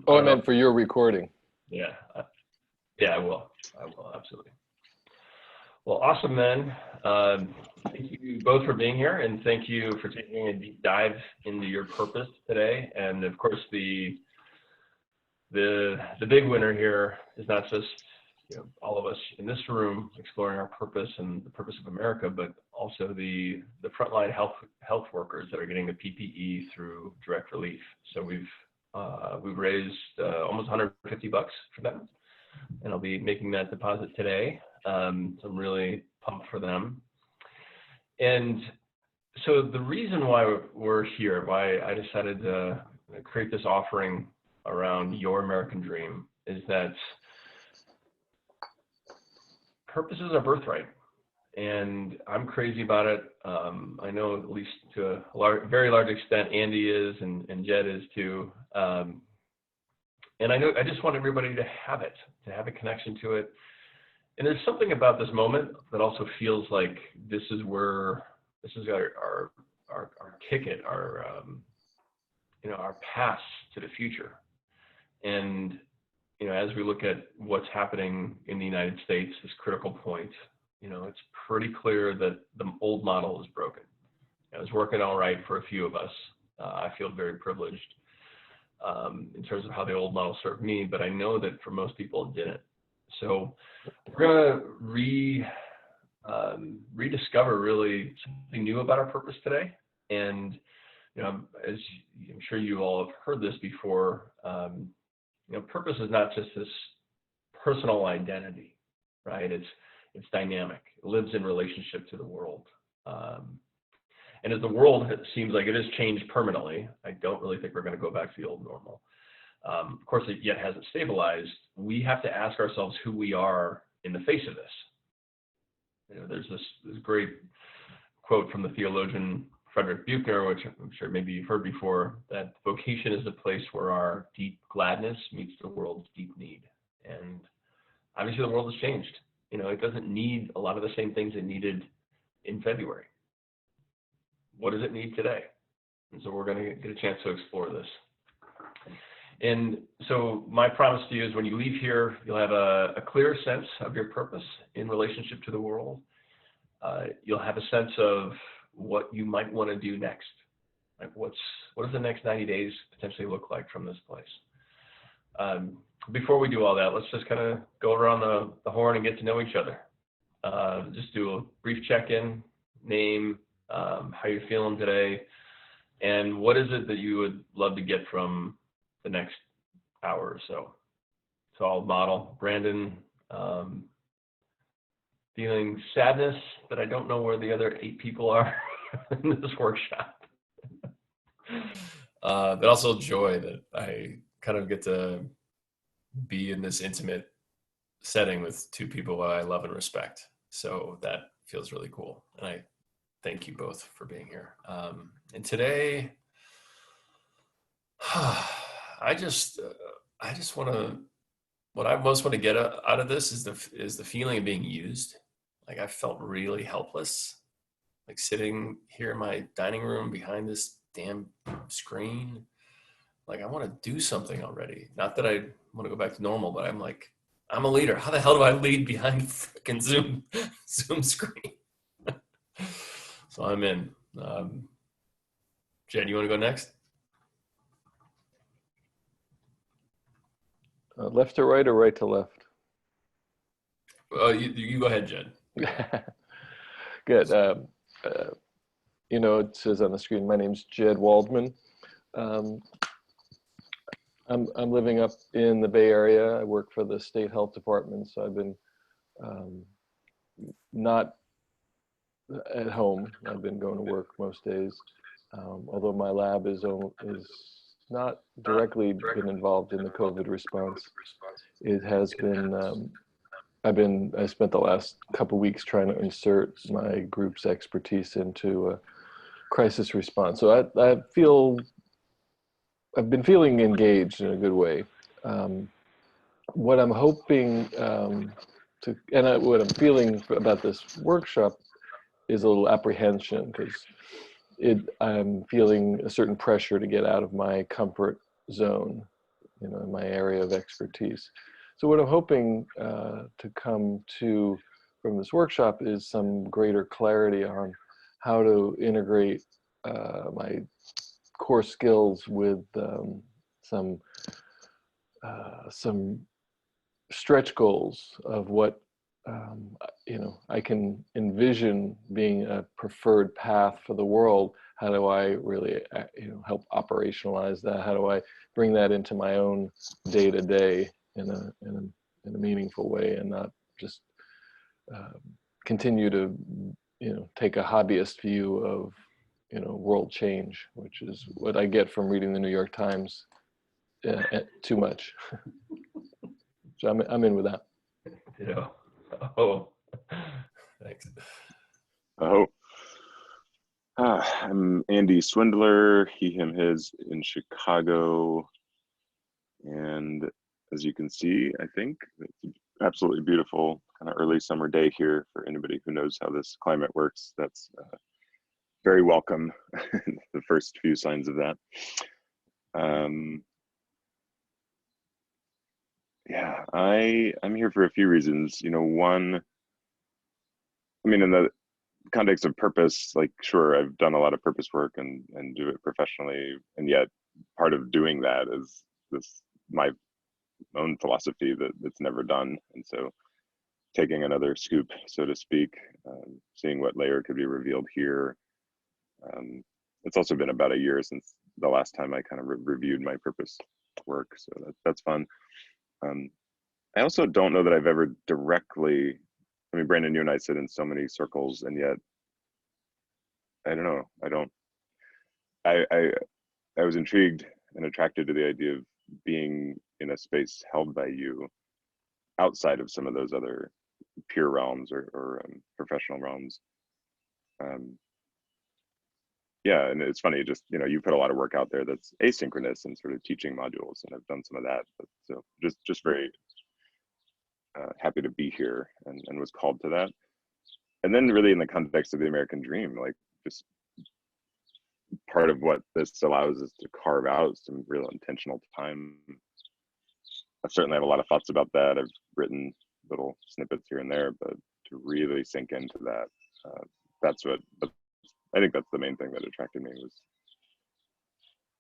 Oh, I don't know. meant for your recording. Yeah. Yeah, I will. Absolutely. Well, awesome, men. Thank you both for being here, and thank you for taking a deep dive into your purpose today. And of course, the big winner here is not just all of us in this room exploring our purpose and the purpose of America, but also the frontline health workers that are getting the PPE through direct relief. So we've raised almost $150 for them, and I'll be making that deposit today. So I'm really pumped for them. And so the reason why we're here, why I decided to create this offering around your American dream, is that purpose is our birthright. And I'm crazy about it. I know at least to a very large extent, Andy is, and Jed is too. And I just want everybody to have it, to have a connection to it. And there's something about this moment that also feels like this is our ticket, our pass to the future. And as we look at what's happening in the United States, this critical point, it's pretty clear that the old model is broken. It was working all right for a few of us. I feel very privileged in terms of how the old model served me, but I know that for most people it didn't. So we're going to rediscover really something new about our purpose today. And as I'm sure you all have heard this before, purpose is not just this personal identity, right? It's dynamic. It lives in relationship to the world. And as the world seems like it has changed permanently, I don't really think we're going to go back to the old normal. Of course, it yet hasn't stabilized. We have to ask ourselves who we are in the face of this. There's this great quote from the theologian Frederick Buechner, which I'm sure maybe you've heard before, that vocation is the place where our deep gladness meets the world's deep need. And obviously the world has changed. It doesn't need a lot of the same things it needed in February. What does it need today? And so we're going to get a chance to explore this. And so my promise to you is when you leave here, you'll have a clear sense of your purpose in relationship to the world. You'll have a sense of what you might want to do next. Like what does the next 90 days potentially look like from this place? Before we do all that, let's just kind of go around the horn and get to know each other. Just do a brief check-in, name, how you're feeling today, and what is it that you would love to get from the next hour or so. So I'll model. Brandon, feeling sadness that I don't know where the other 8 people are in this workshop. But also joy that I kind of get to be in this intimate setting with 2 people that I love and respect. So that feels really cool. And I thank you both for being here. And today, I just want to, what I most want to get out of this is the feeling of being used. Like I felt really helpless, like sitting here in my dining room behind this damn screen. Like I want to do something already. Not that I want to go back to normal, but I'm like, I'm a leader. How the hell do I lead behind a freaking Zoom screen? So I'm in. Jed, you want to go next? Left to right or right to left? You go ahead, Jed. Good. It says on the screen, my name's Jed Waldman. I'm living up in the Bay Area. I work for the state health department, so I've been not at home. I've been going to work most days, although my lab is not directly been involved in the COVID response. It has been, I spent the last couple weeks trying to insert my group's expertise into a crisis response. So I've been feeling engaged in a good way. What I'm hoping what I'm feeling about this workshop is a little apprehension, because I'm feeling a certain pressure to get out of my comfort zone, in my area of expertise. So what I'm hoping to come to from this workshop is some greater clarity on how to integrate my core skills with some stretch goals of what I can envision being a preferred path for the world. How do I really help operationalize that? How do I bring that into my own day to day in a meaningful way, and not just continue to take a hobbyist view of world change, which is what I get from reading the New York Times too much. So I'm in with that. Oh, Thanks. Oh, I'm Andy Swindler, he, him, his, in Chicago. And as you can see, I think it's an absolutely beautiful kind of early summer day here for anybody who knows how this climate works. That's very welcome, the first few signs of that. Yeah, I'm here for a few reasons. One, I mean, in the context of purpose, like, sure, I've done a lot of purpose work and do it professionally, and yet part of doing that is my own philosophy that's never done. And so taking another scoop, so to speak, seeing what layer could be revealed here. It's also been about a year since the last time I kind of reviewed my purpose work, so that's fun. I also don't know that I've ever directly, I mean, Brandon, you and I sit in so many circles, and yet I don't know, I was intrigued and attracted to the idea of being in a space held by you outside of some of those other peer realms or professional realms. Yeah, and it's funny, just you put a lot of work out there that's asynchronous and sort of teaching modules, and I've done some of that. But so just very happy to be here and was called to that. And then really in the context of the American dream, like, just part of what this allows us to carve out some real intentional time. I certainly have a lot of thoughts about that. I've written little snippets here and there, but to really sink into that, I think that's the main thing that attracted me, was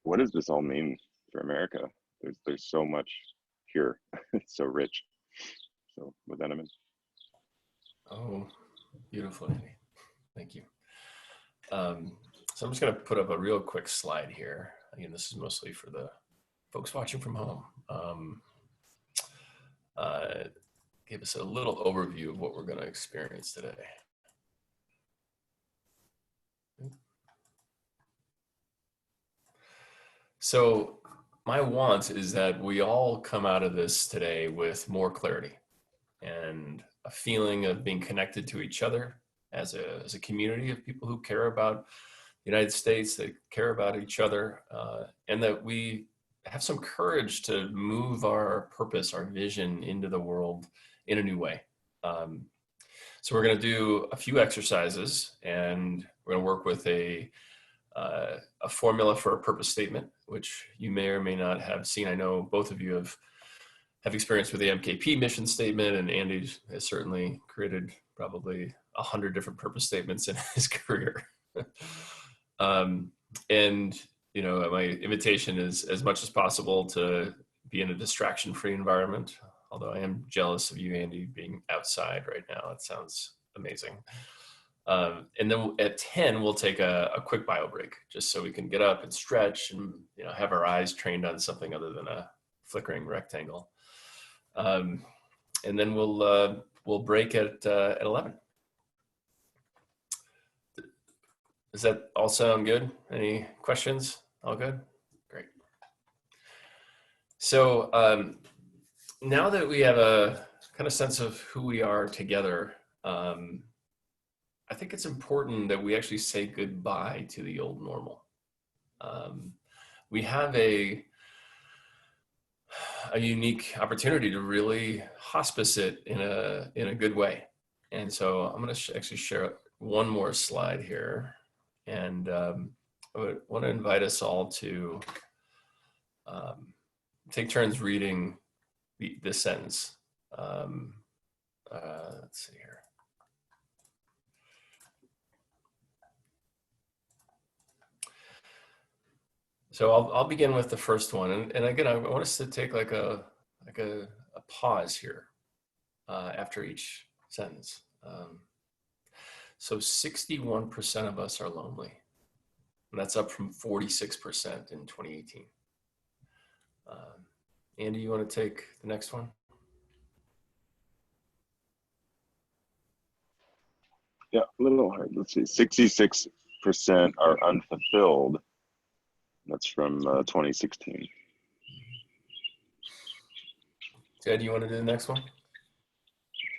what does this all mean for America? There's so much here. It's so rich. So with that, I'm in. Oh, beautiful, Andy. Thank you. So I'm just going to put up a real quick slide here. Again, this is mostly for the folks watching from home. Give us a little overview of what we're going to experience today. So my want is that we all come out of this today with more clarity and a feeling of being connected to each other as a community of people who care about the United States, that care about each other, and that we have some courage to move our purpose, our vision into the world in a new way. So we're going to do a few exercises, and we're going to work with a formula for a purpose statement, which you may or may not have seen. I know both of you have experience with the MKP mission statement, and Andy has certainly created probably 100 different purpose statements in his career. And my invitation is, as much as possible, to be in a distraction-free environment. Although I am jealous of you, Andy, being outside right now. It sounds amazing. And then at 10, we'll take a quick bio break, just so we can get up and stretch and have our eyes trained on something other than a flickering rectangle. And then we'll break at 11. Does that all sound good? Any questions? All good? Great. So now that we have a kind of sense of who we are together, I think it's important that we actually say goodbye to the old normal. We have a unique opportunity to really hospice it in a good way. And so I'm going to actually share one more slide here. And I want to invite us all to take turns reading this sentence. Let's see here. So I'll begin with the first one, and again, I want us to take like a pause here after each sentence. So 61% of us are lonely, and that's up from 46% in 2018. Andy, you want to take the next one? Yeah, a little hard. Let's see. 66% are unfulfilled. That's from 2016. Ted, you want to do the next one?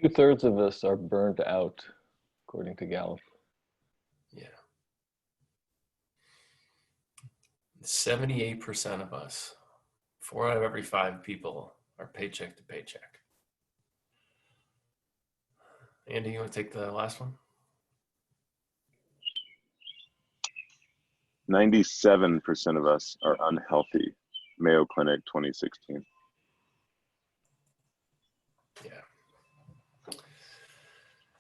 2/3 of us are burned out, according to Gallup. Yeah. 78% of us, 4 out of every 5 people, are paycheck to paycheck. Andy, you want to take the last one? 97% of us are unhealthy. Mayo Clinic 2016. Yeah.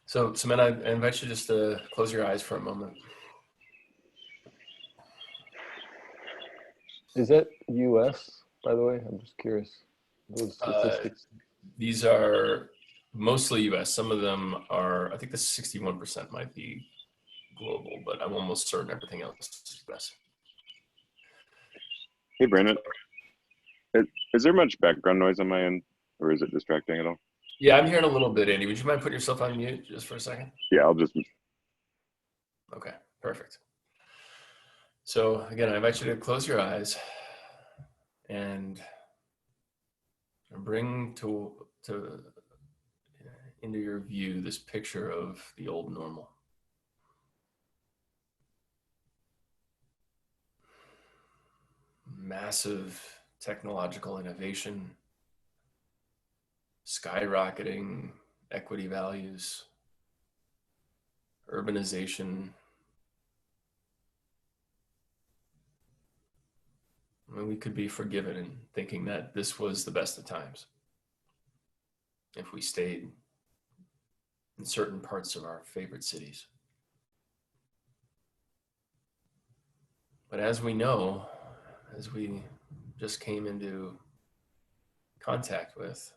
So, Samantha, I invite you just to close your eyes for a moment. Is that US, by the way? I'm just curious. Those statistics. These are mostly US. Some of them are, I think the 61% might be global, but I'm almost certain everything else is US. Hey, Brandon. Is there much background noise on my end, or is it distracting at all? Yeah, I'm hearing a little bit, Andy. Would you mind putting yourself on mute just for a second? Yeah, I'll just. Okay, perfect. So again, I invite you to close your eyes and bring into your view this picture of the old normal. Massive technological innovation, skyrocketing equity values, urbanization. I mean, we could be forgiven in thinking that this was the best of times if we stayed in certain parts of our favorite cities. But as we know, as we just came into contact with,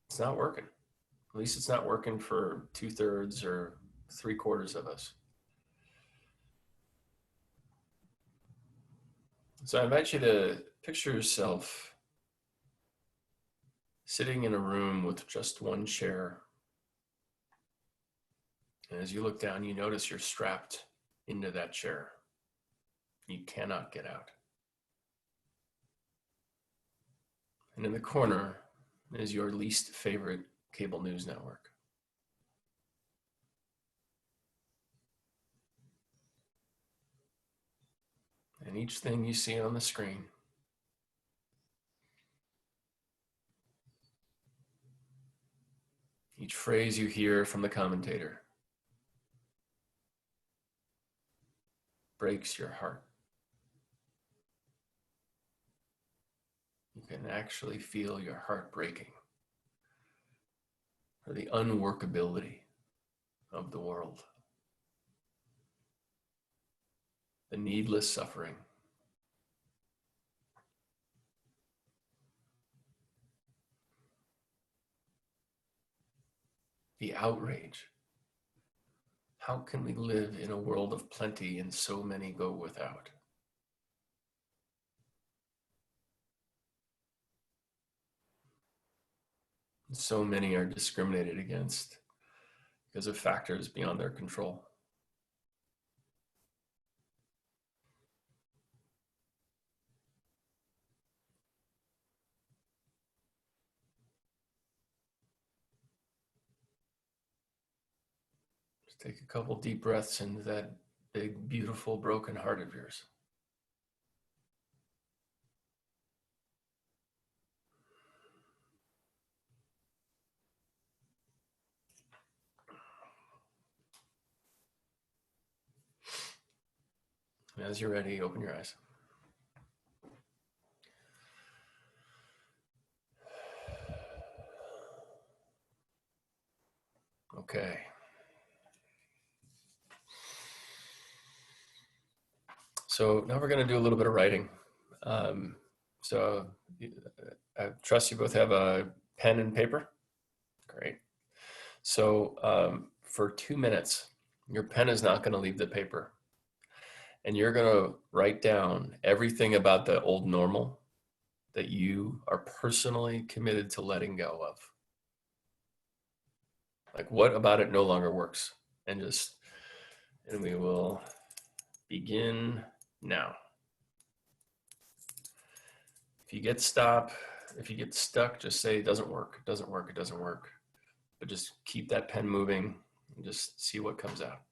it's not working. At least it's not working for 2/3 or 3/4 of us. So I invite you to picture yourself sitting in a room with just one chair. And as you look down, you notice you're strapped into that chair. You cannot get out. And in the corner is your least favorite cable news network. And each thing you see on the screen each phrase you hear from the commentator breaks your heart. You can actually feel your heart breaking for the unworkability of the world, the needless suffering, the outrage. How can we live in a world of plenty and so many go without? So many are discriminated against because of factors beyond their control. Just take a couple deep breaths into that big, beautiful, broken heart of yours. And as you're ready, open your eyes. Okay. So now we're going to do a little bit of writing. So I trust you both have a pen and paper. Great. So for 2 minutes, your pen is not going to leave the paper. And you're going to write down everything about the old normal that you are personally committed to letting go of. Like, what about it no longer works? And we will begin now. If you get stuck, just say it doesn't work, it doesn't work, it doesn't work. But just keep that pen moving and just see what comes out.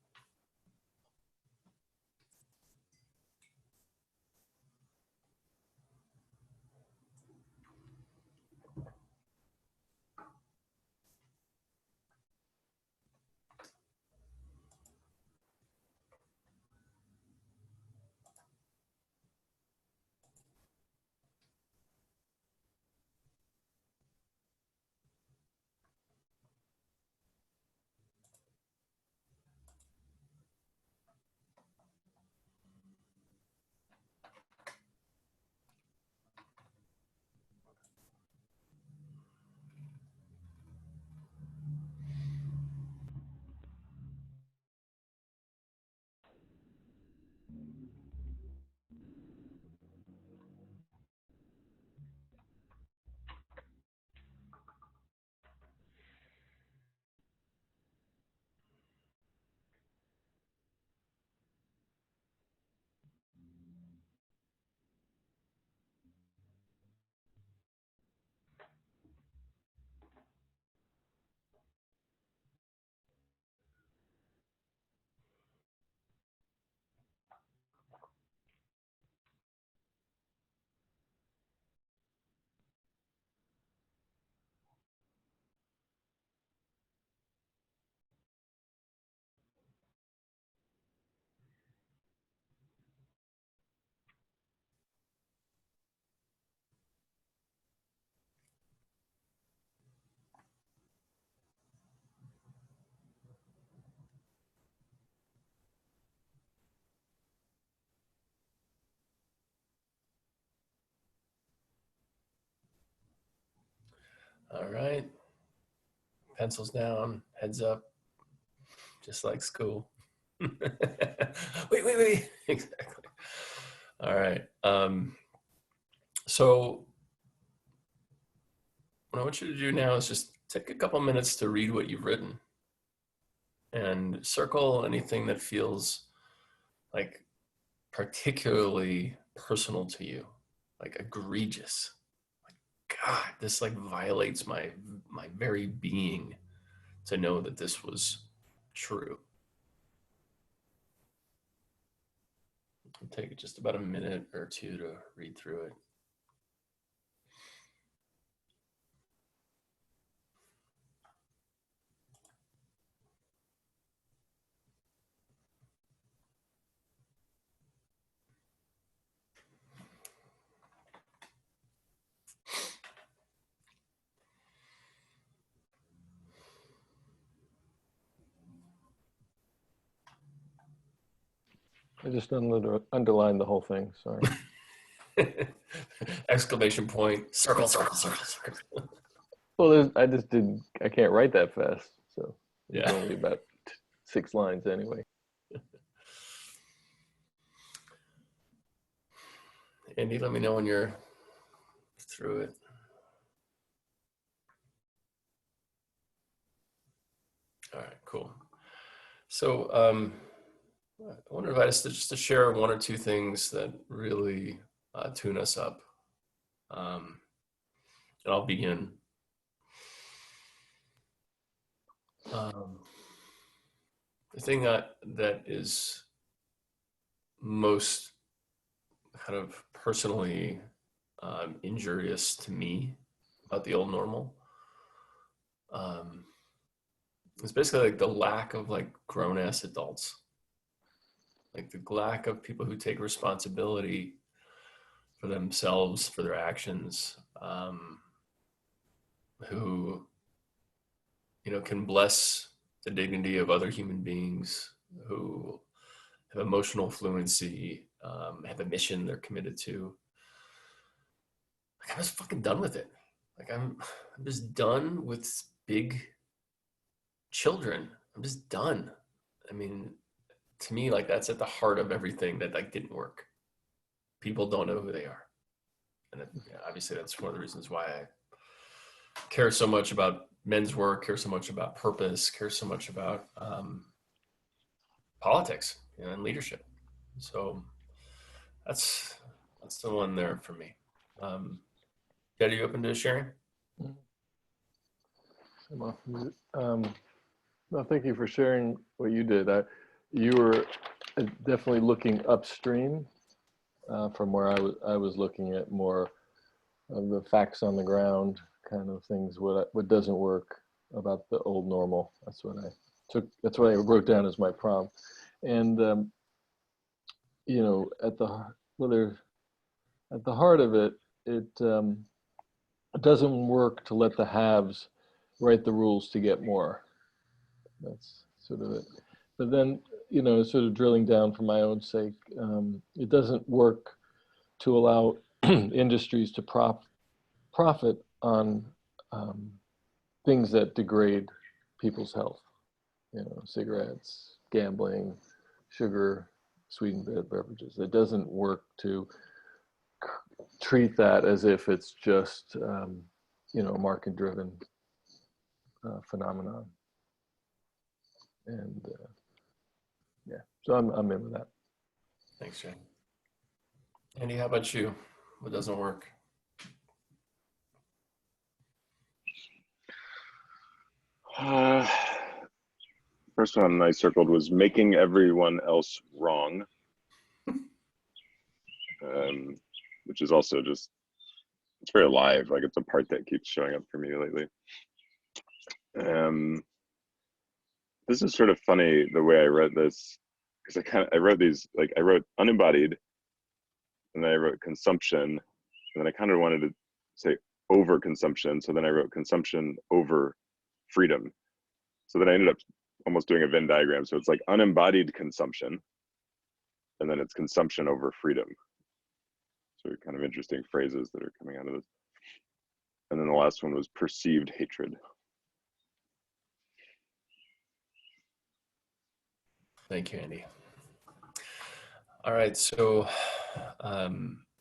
All right. Pencils down, heads up, just like school. Wait. Exactly. All right. So what I want you to do now is just take a couple minutes to read what you've written and circle anything that feels like particularly personal to you, like egregious. Like, God, this like violates my very being to know that this was true. It'll take just about a minute or two to read through it. I just underlined the whole thing. Sorry. Exclamation point, circle. Well, I just didn't. I can't write that fast, so it's Yeah. only about 6 lines anyway. Andy, let me know when you're through it. All right, cool. So I want to invite us to share one or two things that really tune us up. And I'll begin. The thing that is most kind of personally injurious to me about the old normal it's basically like the lack of like grown-ass adults, like the lack of people who take responsibility for themselves, for their actions, who can bless the dignity of other human beings who have emotional fluency, have a mission they're committed to. Like, I was fucking done with it. Like, I'm just done with big children. I'm just done. I mean, to me, like, that's at the heart of everything that like didn't work. People don't know who they are. And obviously that's one of the reasons why I care so much about men's work, care so much about purpose, care so much about politics, and leadership. So that's the one there for me. Are you open to sharing? Well, thank you for sharing what you did. You were definitely looking upstream from where I was looking at more of the facts on the ground kind of things. What doesn't work about the old normal. That's what I took. That's what I wrote down as my prompt. And at the heart of it, it doesn't work to let the haves write the rules to get more. That's sort of it. But then, sort of drilling down for my own sake, it doesn't work to allow industries to profit on things that degrade people's health. Cigarettes, gambling, sugar, sweetened beverages. It doesn't work to treat that as if it's just, a market-driven phenomenon. And so I'm in with that. Thanks, Jay. Andy, how about you? What doesn't work? First one I circled was making everyone else wrong, which is also just, it's very alive. Like, it's a part that keeps showing up for me lately. This is sort of funny the way I read this, because I wrote these, like, I wrote unembodied, and then I wrote consumption, and then I kind of wanted to say overconsumption, so then I wrote consumption over freedom. So then I ended up almost doing a Venn diagram. So it's like unembodied consumption, and then it's consumption over freedom. So kind of interesting phrases that are coming out of this. And then the last one was perceived hatred. Thank you, Andy. All right, so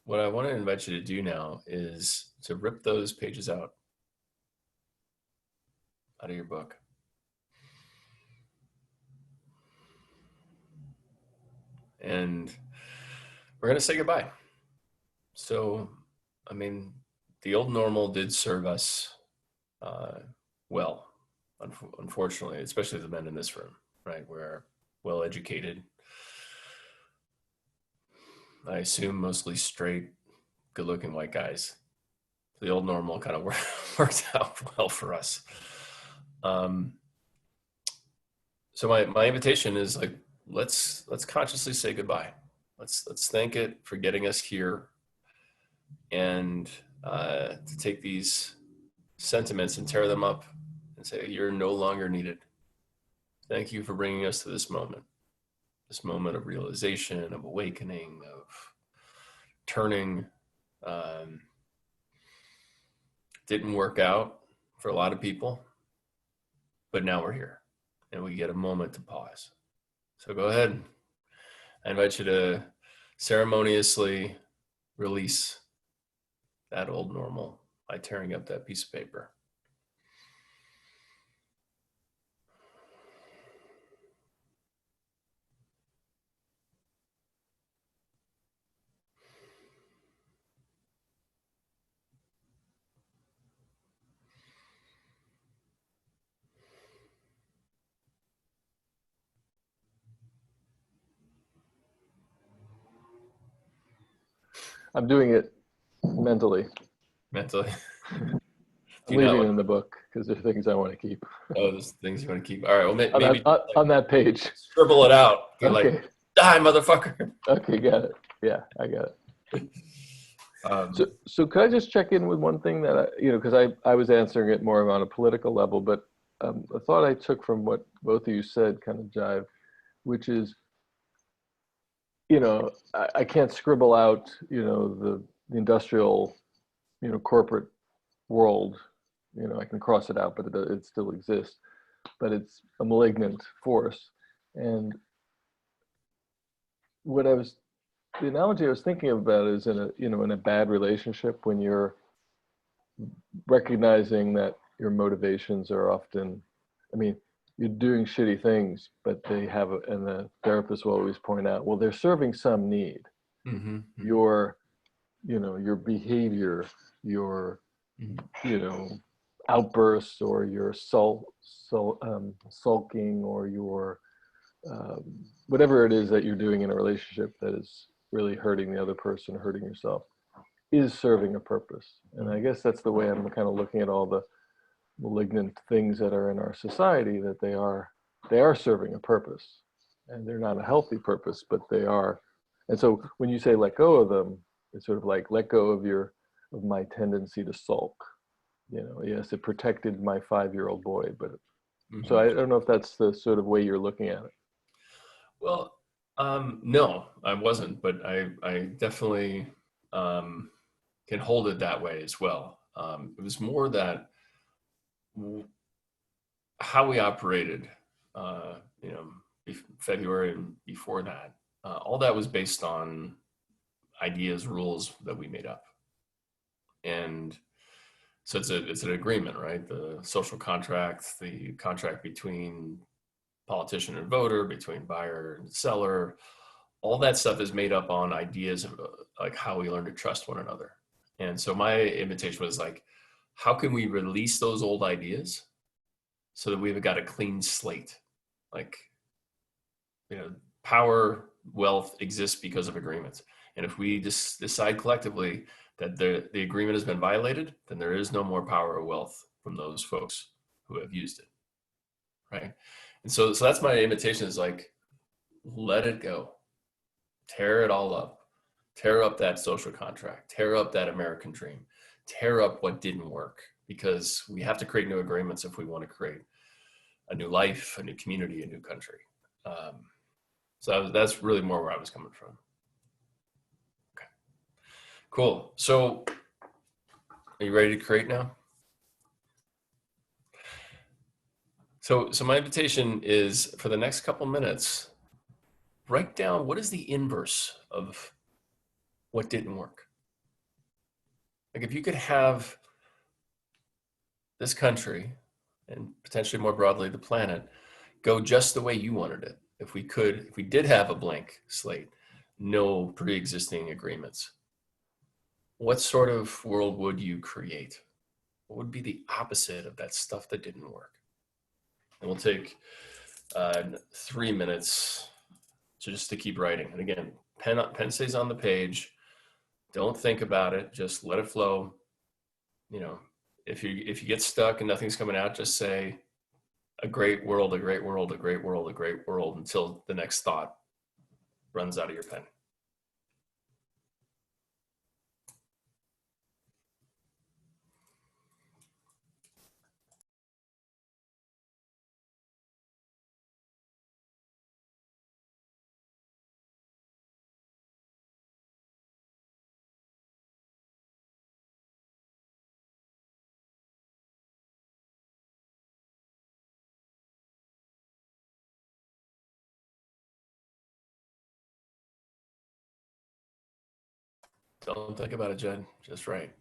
what I want to invite you to do now is to rip those pages out of your book. And we're going to say goodbye. So, I mean, the old normal did serve us well, unfortunately, especially the men in this room, right? We're well educated. I assume mostly straight, good looking white guys. The old normal kind of worked out well for us. So my invitation is like, let's consciously say goodbye. Let's thank it for getting us here, and to take these sentiments and tear them up and say, you're no longer needed. Thank you for bringing us to this moment of realization, of awakening, of turning. Didn't work out for a lot of people, but now we're here and we get a moment to pause. So go ahead. I invite you to ceremoniously release that old normal by tearing up that piece of paper. I'm doing it mentally. Mentally. I'm leaving in the book because there's things I want to keep. Oh, there's things you want to keep. All right, well, maybe on that page. Scribble it out. Be okay. Like, die, motherfucker. Okay, got it. Yeah, I got it. So could I just check in with one thing that because I was answering it more on a political level, but a thought I took from what both of you said kind of jive, which is, I can't scribble out, the industrial, corporate world. I can cross it out, but it still exists. But it's a malignant force. And the analogy I was thinking about is in a bad relationship, when you're recognizing that your motivations are often, you're doing shitty things, but and the therapist will always point out, well, they're serving some need. Mm-hmm. Your behavior, your, outbursts, or your sulking, or your whatever it is that you're doing in a relationship that is really hurting the other person, hurting yourself, is serving a purpose. And I guess that's the way I'm kind of looking at all the malignant things that are in our society, that they are serving a purpose, and they're not a healthy purpose, but they are. And so when you say let go of them, it's sort of like, let go of my tendency to sulk. Yes, it protected my 5-year-old boy, but so I don't know if that's the sort of way you're looking at it. Well, no, I wasn't, but I definitely can hold it that way as well. It was more that how we operated, February and before that, all that was based on ideas, rules that we made up. And so it's an agreement, right? The social contract, the contract between politician and voter, between buyer and seller, all that stuff is made up on ideas of like how we learn to trust one another. And so my invitation was like, how can we release those old ideas so that we've got a clean slate? Like, power, wealth exists because of agreements. And if we just decide collectively that the agreement has been violated, then there is no more power or wealth from those folks who have used it, right? And so that's my invitation, is like, let it go. Tear it all up. Tear up that social contract. Tear up that American dream. Tear up what didn't work, because we have to create new agreements if we want to create a new life, a new community, a new country. So that's really more where I was coming from. Okay, cool. So are you ready to create now? So my invitation is, for the next couple minutes, write down what is the inverse of what didn't work. Like, if you could have this country, and potentially more broadly the planet, go just the way you wanted it. If we did have a blank slate, no pre-existing agreements, what sort of world would you create? What would be the opposite of that stuff that didn't work? And we'll take 3 minutes just to keep writing. And again, pen stays on the page. Don't think about it. Just let it flow. If you get stuck and nothing's coming out, just say, a great world, a great world, a great world, a great world, until the next thought runs out of your pen. Don't think about it, Jed. Just write.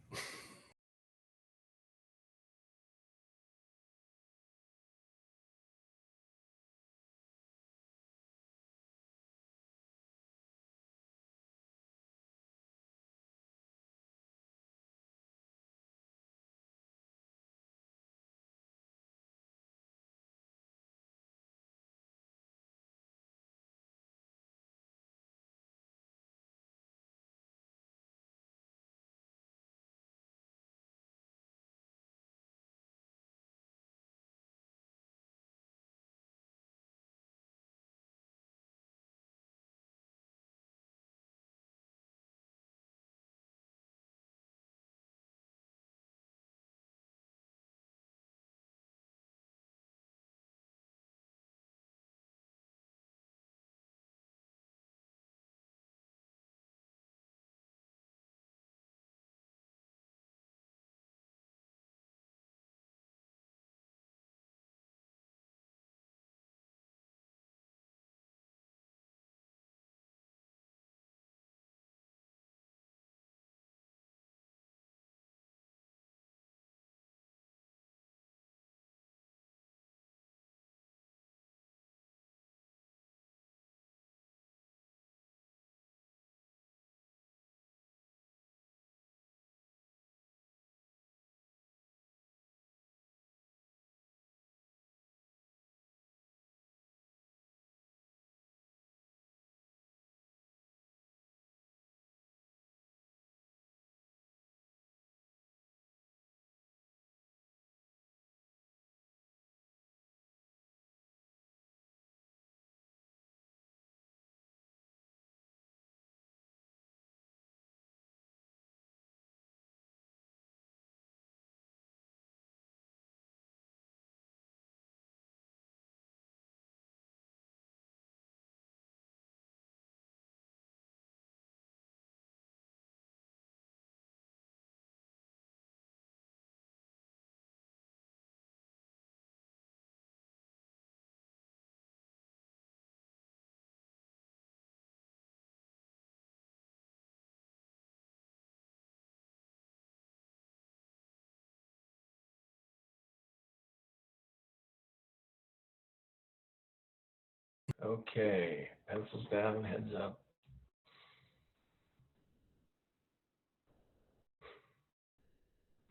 Okay, pencils down, heads up.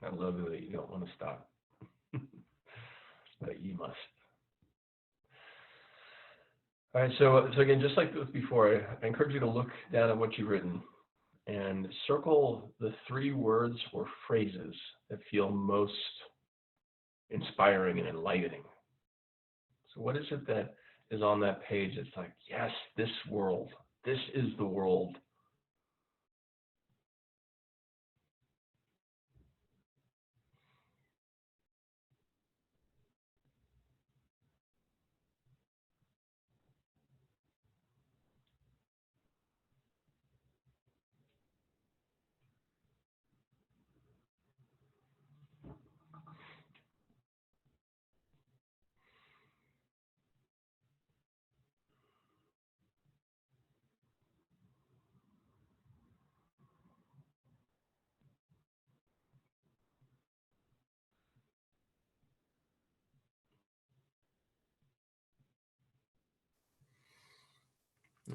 I love it that you don't want to stop, but you must. All right, so again, just like before, I encourage you to look down at what you've written and circle the 3 words or phrases that feel most inspiring and enlightening. So what is it that is on that page that's like, yes, this world, this is the world?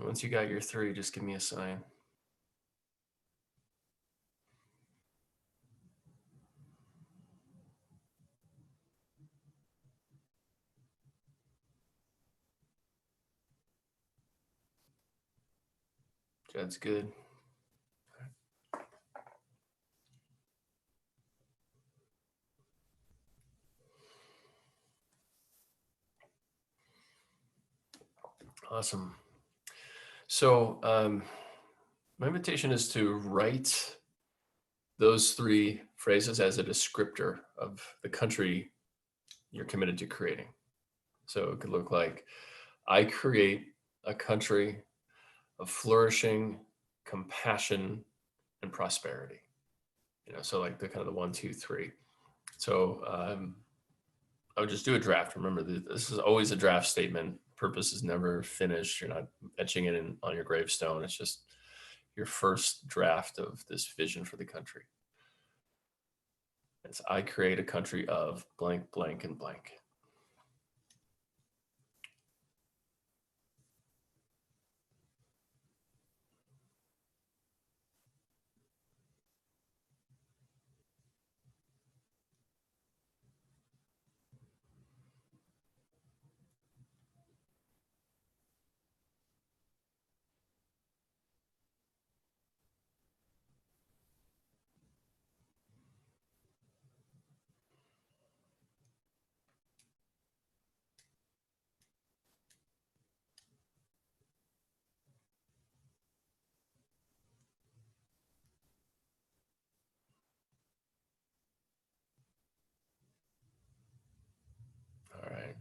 Once you got your 3, just give me a sign. That's good. Awesome. So my invitation is to write those 3 phrases as a descriptor of the country you're committed to creating. So it could look like, I create a country of flourishing, compassion, and prosperity. So like the kind of the 1, 2, 3. So I would just do a draft. Remember, this is always a draft statement. Purpose is never finished. You're not etching it on your gravestone. It's just your first draft of this vision for the country. It's, I create a country of blank, blank, and blank. All right.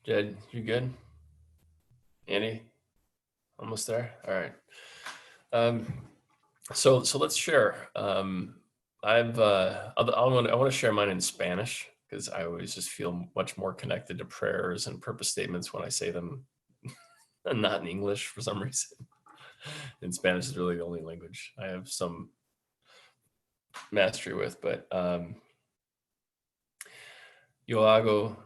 Jed, you good? Andy, almost there? All right. So let's share. I want to share mine in Spanish because I always just feel much more connected to prayers and purpose statements when I say them, not in English for some reason. And Spanish is really the only language I have some mastery with. But yo hago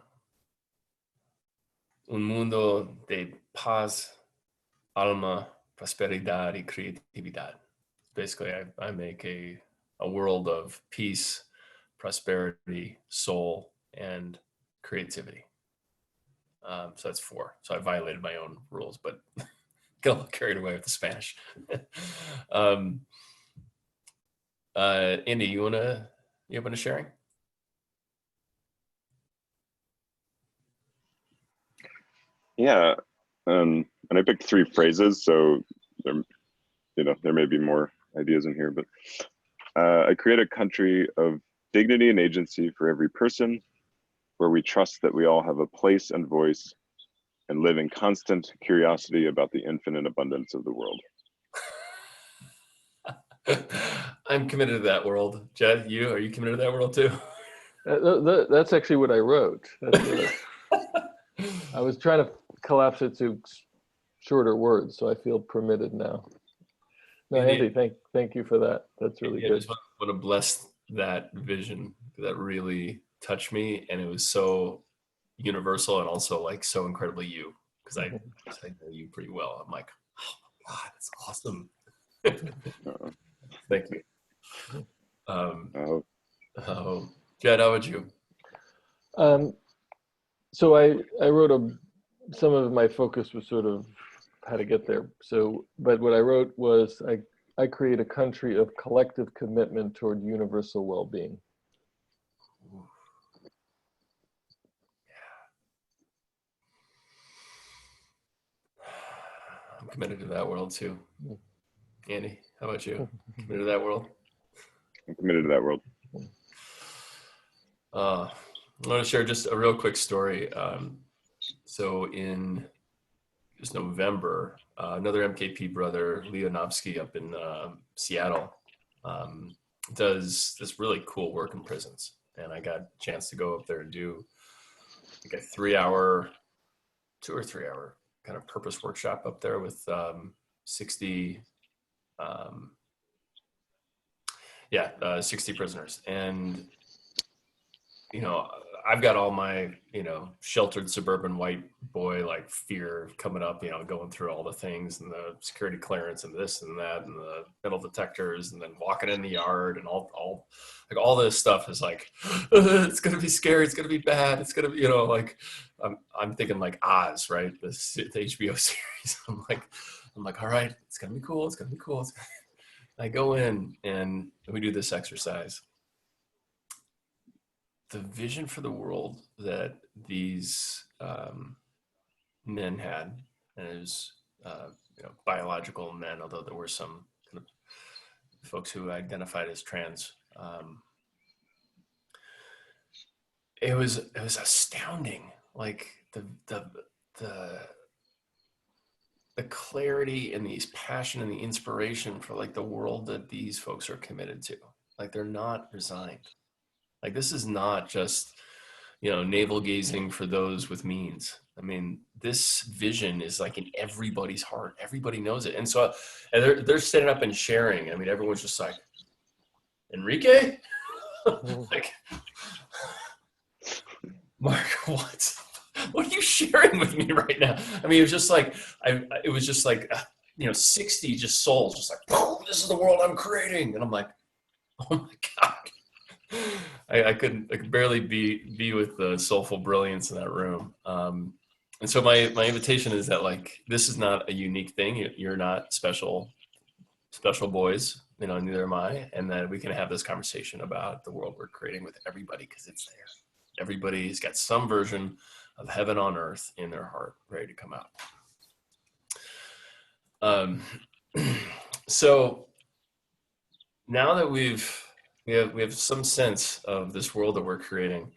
un mundo de paz, alma, prosperidad y creatividad. Basically, I make a world of peace, prosperity, soul, and creativity. So that's 4. So I violated my own rules, but got a little carried away with the Spanish. Andy, you open to sharing? Yeah, and I picked 3 phrases, so there may be more ideas in here, but I create a country of dignity and agency for every person, where we trust that we all have a place and voice, and live in constant curiosity about the infinite abundance of the world. I'm committed to that world. Jed, are you committed to that world too? That's actually what I wrote. I was trying to collapse it to shorter words, so I feel permitted now. No, Andy, thank you for that. That's really good. I just want to bless that vision. That really touched me, and it was so universal and also like so incredibly you. because I know you pretty well. I'm like, oh my God, that's awesome. Thank you. Jed, how about you? So I wrote some of my focus was sort of how to get there. So, but what I wrote was I create a country of collective commitment toward universal well-being. I'm committed to that world too. Andy, how about you? Committed to that world? I'm committed to that world. I want to share just a real quick story. So in just November, another MKP brother, Leonovsky up in Seattle, does this really cool work in prisons. And I got a chance to go up there and do like a 2 or 3 hour kind of purpose workshop up there with 60 prisoners. And you know, I've got all my, you know, sheltered suburban white boy like fear coming up, you know, going through all the things and the security clearance and this and that and the metal detectors and then walking in the yard and all this stuff is like, it's gonna be scary, it's gonna be bad, it's gonna be, you know, like I'm thinking like Oz, right? The HBO series. I'm like, all right, it's gonna be cool, it's gonna be cool. I go in and we do this exercise. The vision for the world that these men had, and it was you know, biological men, although there were some kind of folks who identified as trans. It was astounding, like the clarity and the passion and the inspiration for like the world that these folks are committed to. Like they're not resigned. Like this is not just, you know, navel gazing for those with means. I mean, this vision is like in everybody's heart. Everybody knows it. And so and they're standing up and sharing. I mean, everyone's just like, Enrique? Like, Mark, what are you sharing with me right now? I mean, it was just like, you know, 60 just souls, just like, oh, this is the world I'm creating. And I'm like, oh my God. I could barely be with the soulful brilliance in that room. And so my invitation is that like, this is not a unique thing. You're not special boys, you know, neither am I. And that we can have this conversation about the world we're creating with everybody because it's there. Everybody's got some version of heaven on earth in their heart ready to come out. So now that we have some sense of this world that we're creating,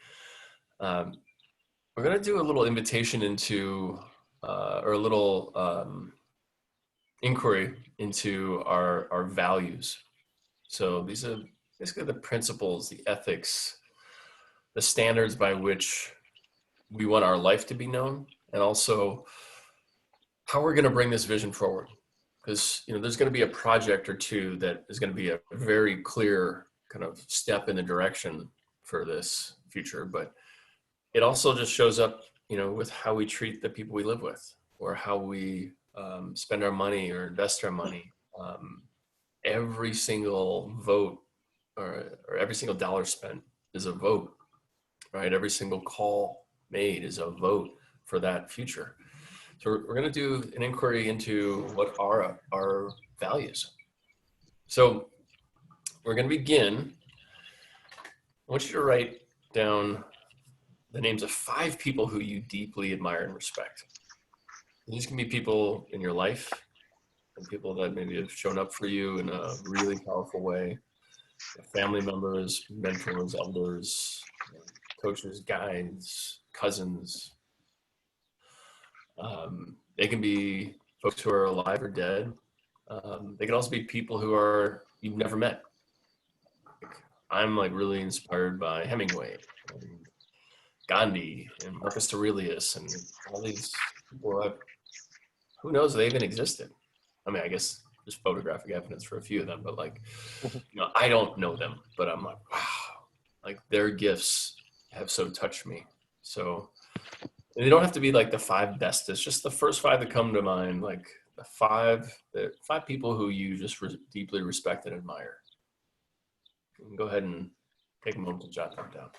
we're going to do a little invitation into, or a little inquiry into our values. So these are basically the principles, the ethics, the standards by which we want our life to be known, and also how we're going to bring this vision forward. Because, you know, there's going to be a project or two that is going to be a very clear kind of step in the direction for this future, but it also just shows up, you know, with how we treat the people we live with, or how we spend our money or invest our money. Every single vote or every single dollar spent is a vote, right? Every single call made is a vote for that future. So we're going to do an inquiry into what are our values. So we're going to begin. I want you to write down the names of 5 people who you deeply admire and respect. These can be people in your life and people that maybe have shown up for you in a really powerful way. Family members, mentors, elders, coaches, guides, cousins. They can be folks who are alive or dead. They can also be people who you've never met. I'm like really inspired by Hemingway and Gandhi and Marcus Aurelius and all these people. Who knows if they even existed? I mean, I guess there's photographic evidence for a few of them, but like, you know, I don't know them, but I'm like, wow, like their gifts have so touched me. So And they don't have to be like the 5 bestest, just the first 5 that come to mind, like the five people who you just deeply respect and admire. You can go ahead and take a moment to jot them down.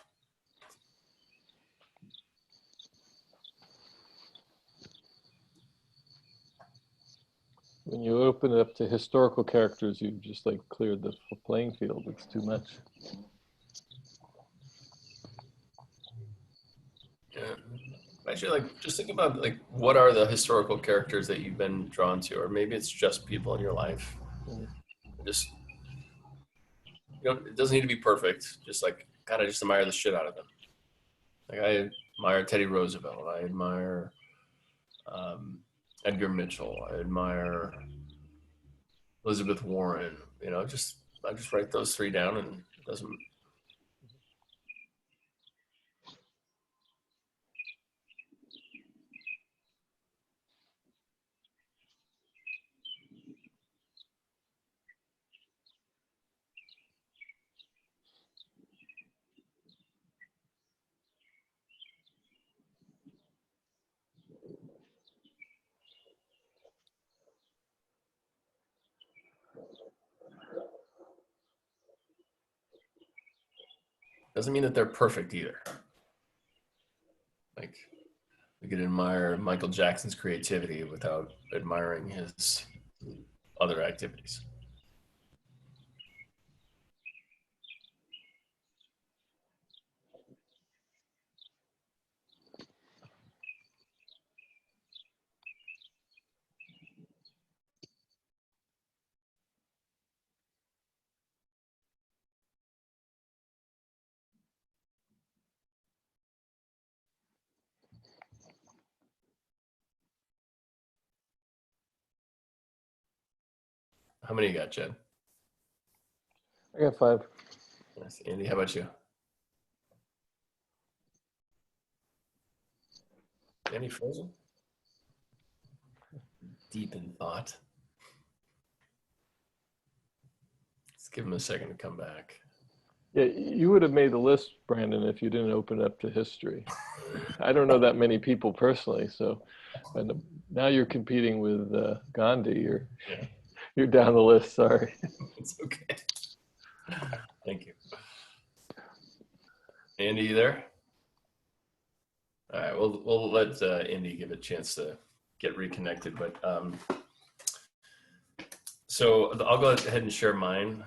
When you open it up to historical characters, you just like cleared the playing field. It's too much. Yeah. Actually, like, just think about, like, what are the historical characters that you've been drawn to, or maybe it's just people in your life. Just, it doesn't need to be perfect. Just like, gotta just admire the shit out of them. Like, I admire Teddy Roosevelt. I admire Edgar Mitchell. I admire Elizabeth Warren. I just write those 3 down, and it doesn't. Doesn't mean that they're perfect either. Like, we could admire Michael Jackson's creativity without admiring his other activities. How many you got, Jed? I got 5. Nice. Andy, how about you? Andy frozen? Deep in thought. Let's give him a second to come back. Yeah, you would have made the list, Brandon, if you didn't open it up to history. I don't know that many people personally, so and now you're competing with Gandhi. You're down the list. Sorry. It's okay. Thank you. Andy, you there? All right, we'll let Andy give it a chance to get reconnected. But so I'll go ahead and share mine.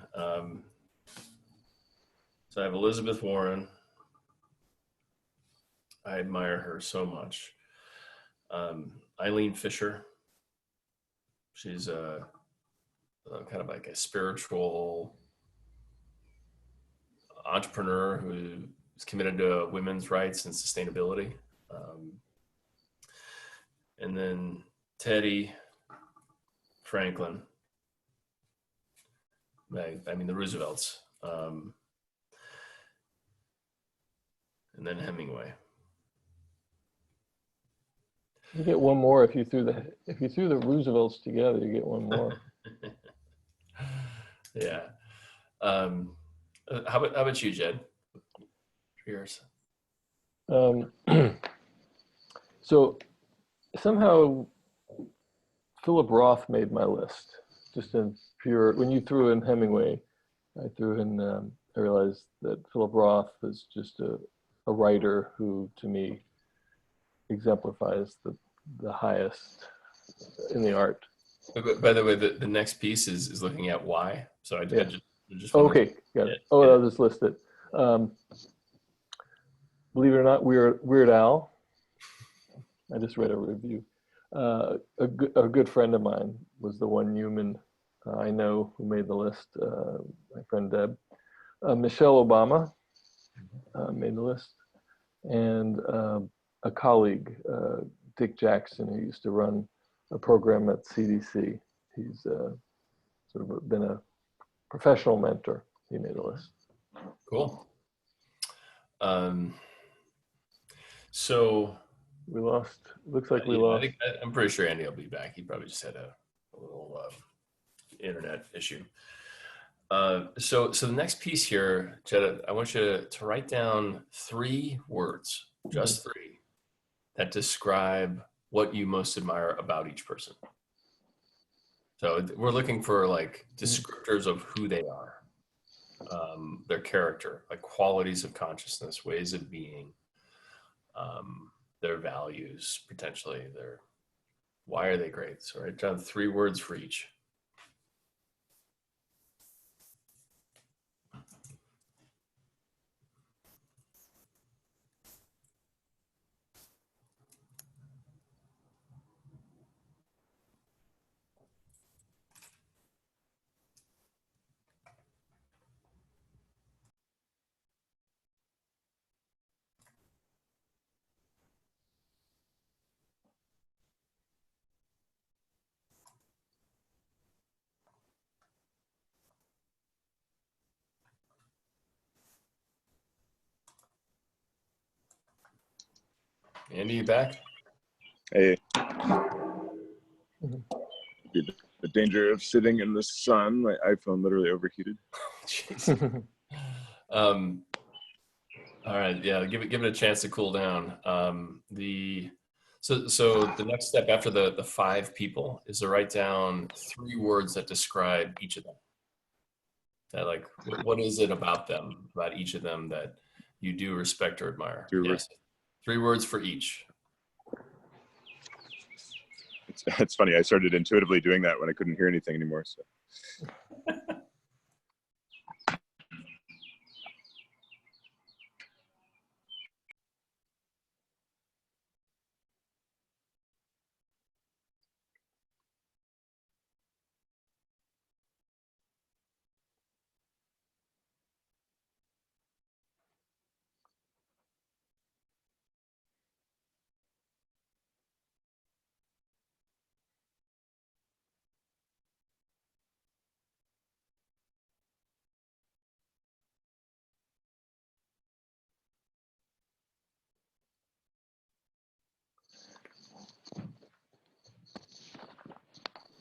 So I have Elizabeth Warren. I admire her so much. Eileen Fisher. She's kind of like a spiritual entrepreneur who is committed to women's rights and sustainability. And then Teddy, Franklin, I mean the Roosevelts, and then Hemingway. You get one more if you threw the Roosevelts together. You get one more. Yeah. How about you, Jed? Yours. So somehow Philip Roth made my list. Just in pure, when you threw in Hemingway, I threw in. I realized that Philip Roth is just a writer who, to me, exemplifies the highest in the art. By the way, the next piece is looking at why. So I just okay, got it. Oh, I'll just list it. Believe it or not, Weird Al. I just read a review. A good friend of mine was the one human I know who made the list. My friend Deb. Michelle Obama made the list, and a colleague, Dick Jackson, who used to run a program at CDC. He's sort of been a professional mentor. He made a list. Cool. So we lost. Looks like we lost. I'm pretty sure Andy will be back. He probably just had a little internet issue. So the next piece here, Jed, I want you to write down 3 words, just 3, that describe what you most admire about each person. So we're looking for like descriptors of who they are, their character, like qualities of consciousness, ways of being, their values, potentially why are they great? So write down 3 words for each. Andy, you back? Hey, Mhm. the danger of sitting in the sun. My iPhone literally overheated. Jeez. All right, yeah, give it a chance to cool down. So the next step after the 5 people is to write down 3 words that describe each of them. That like, what is it about them, about each of them that you do respect or admire? 3 words. Yes, 3 words for each. It's funny. I started intuitively doing that when I couldn't hear anything anymore. So.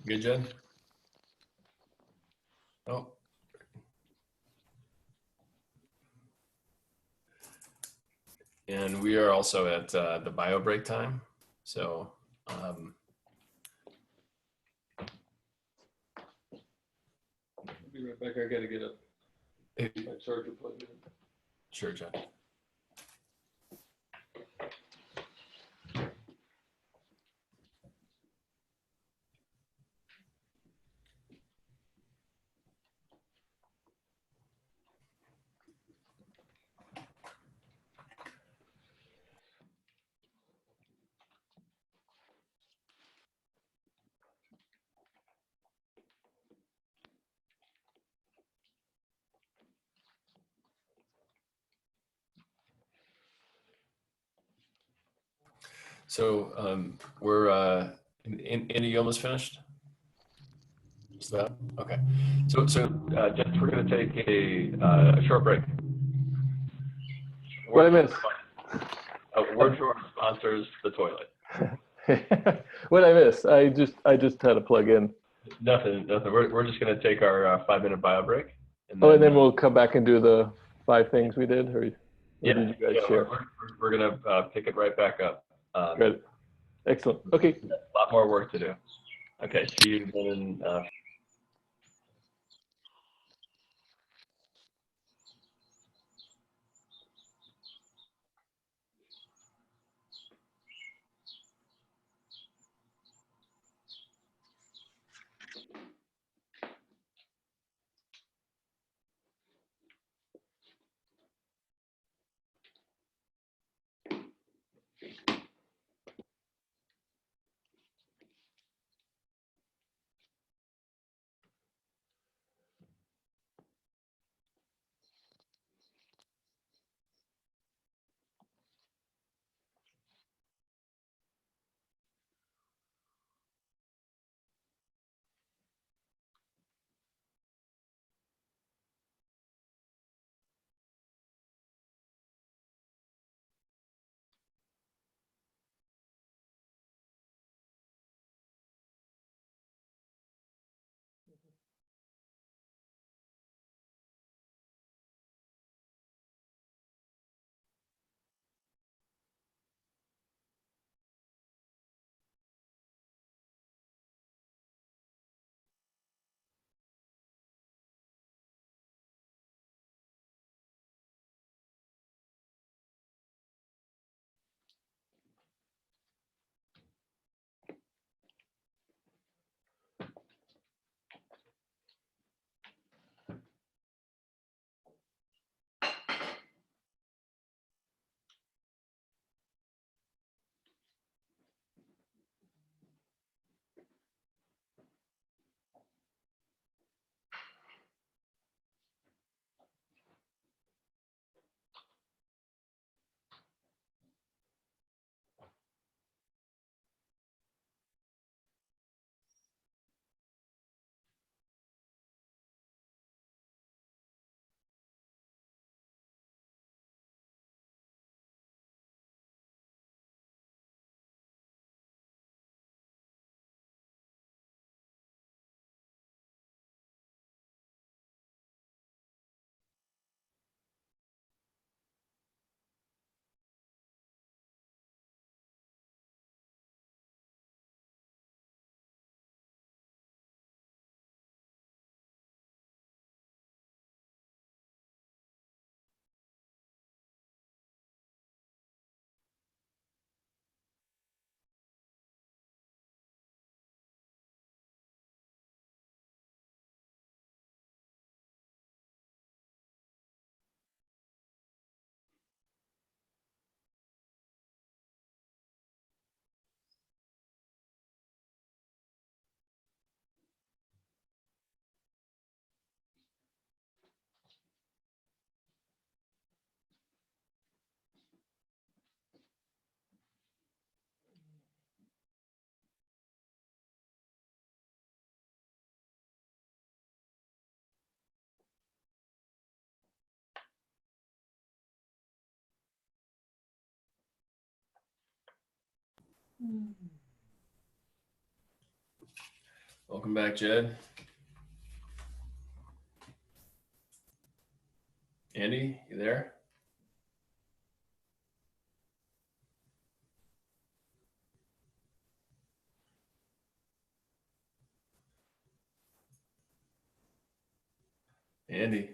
Good, Jen? Oh. And we are also at the bio break time. So I'll be right back. I gotta get my charger plugged in. sure, Jen. So we're Andy, you almost finished? Just about? Okay. So Jeff, we're going to take a short break. What I miss? A word from our sponsors, the toilet. What I miss? I just had to plug in. Nothing. We're just going to take our 5-minute bio break. And then we'll come back and do the 5 things we did, or yeah, did you guys share? We're going to pick it right back up. Great. Excellent. Okay. A lot more work to do. Okay, see you in Welcome back, Jed. Andy, you there? Andy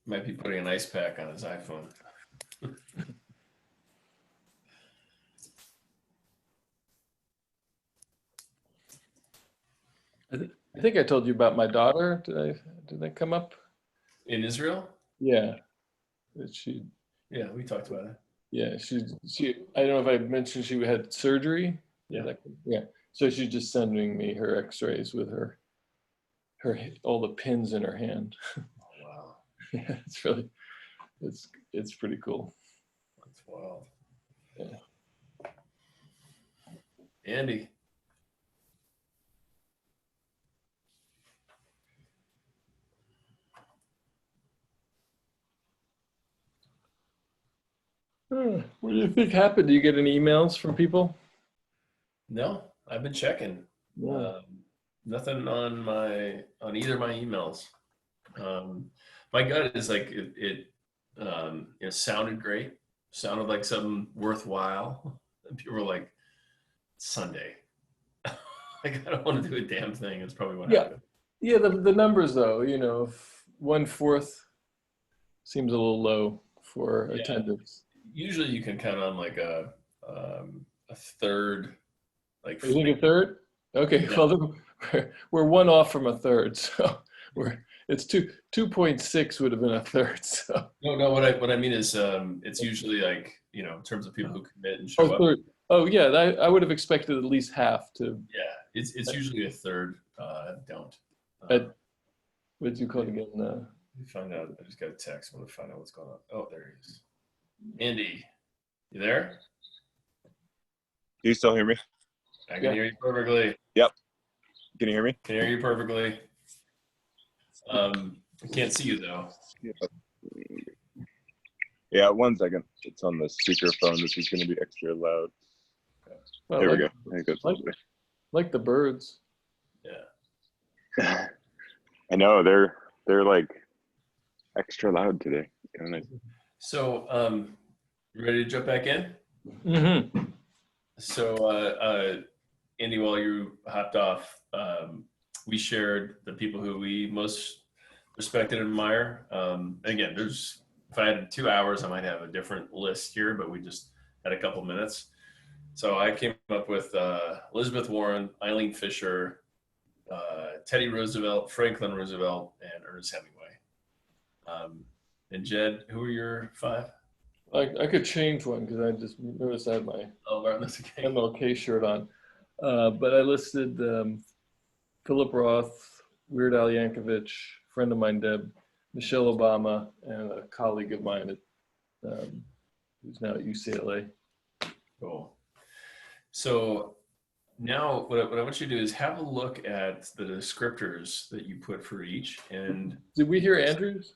might be putting an ice pack on his iPhone. I think I told you about my daughter. Did I come up? In Israel? Yeah. She, Yeah, we talked about it. yeah, I don't know if I mentioned she had surgery. Yeah. Yeah. So she's just sending me her x-rays with her all the pins in her hand. Oh, wow. Yeah, it's pretty cool. That's wild. Yeah. Andy. What do you think happened? Do you get any emails from people? No, I've been checking. Yeah. Nothing on either of my emails. My gut is like it sounded great, sounded like something worthwhile. And people were like, Sunday. Like I don't want to do a damn thing. It's probably what Yeah. happened. Yeah, the numbers though, if 1/4 seems a little low for Yeah. attendance. Usually you can count on like a third, like You think a third? Okay, Yeah. well we're one off from a third, so it's 2.6 would have been a third. So no. What I mean is, it's usually like in terms of people who commit and show up. third. Oh yeah, I would have expected at least half to. Yeah, it's usually a third. Don't. What do you call it again? Let me find out. I just got a text. I want to find out what's going on. Oh, there he is. Andy, you there? Do you still hear me? I can Yeah. hear you perfectly. Can you hear me? Can hear you perfectly. I can't see you though. Yeah, 1 second. It's on the speakerphone. This is going to be extra loud. Well, There we like, go. I think that's like the birds. Yeah. I know they're like extra loud today. It's kind of nice. So, you ready to jump back in? Mm-hmm. So, Andy, while you hopped off, we shared the people who we most respect and admire. Again, if I had 2 hours, I might have a different list here, but we just had a couple minutes. So I came up with Elizabeth Warren, Eileen Fisher, Teddy Roosevelt, Franklin Roosevelt, and Ernest Hemingway. And Jed, who are your 5? I could change one because I just noticed I had my Oh, Martin Luther King. MLK shirt on, but I listed Philip Roth, Weird Al Yankovic, friend of mine, Deb, Michelle Obama, and a colleague of mine who's now at UCLA. Cool. So now what I want you to do is have a look at the descriptors that you put for each. And Did we hear Andrews?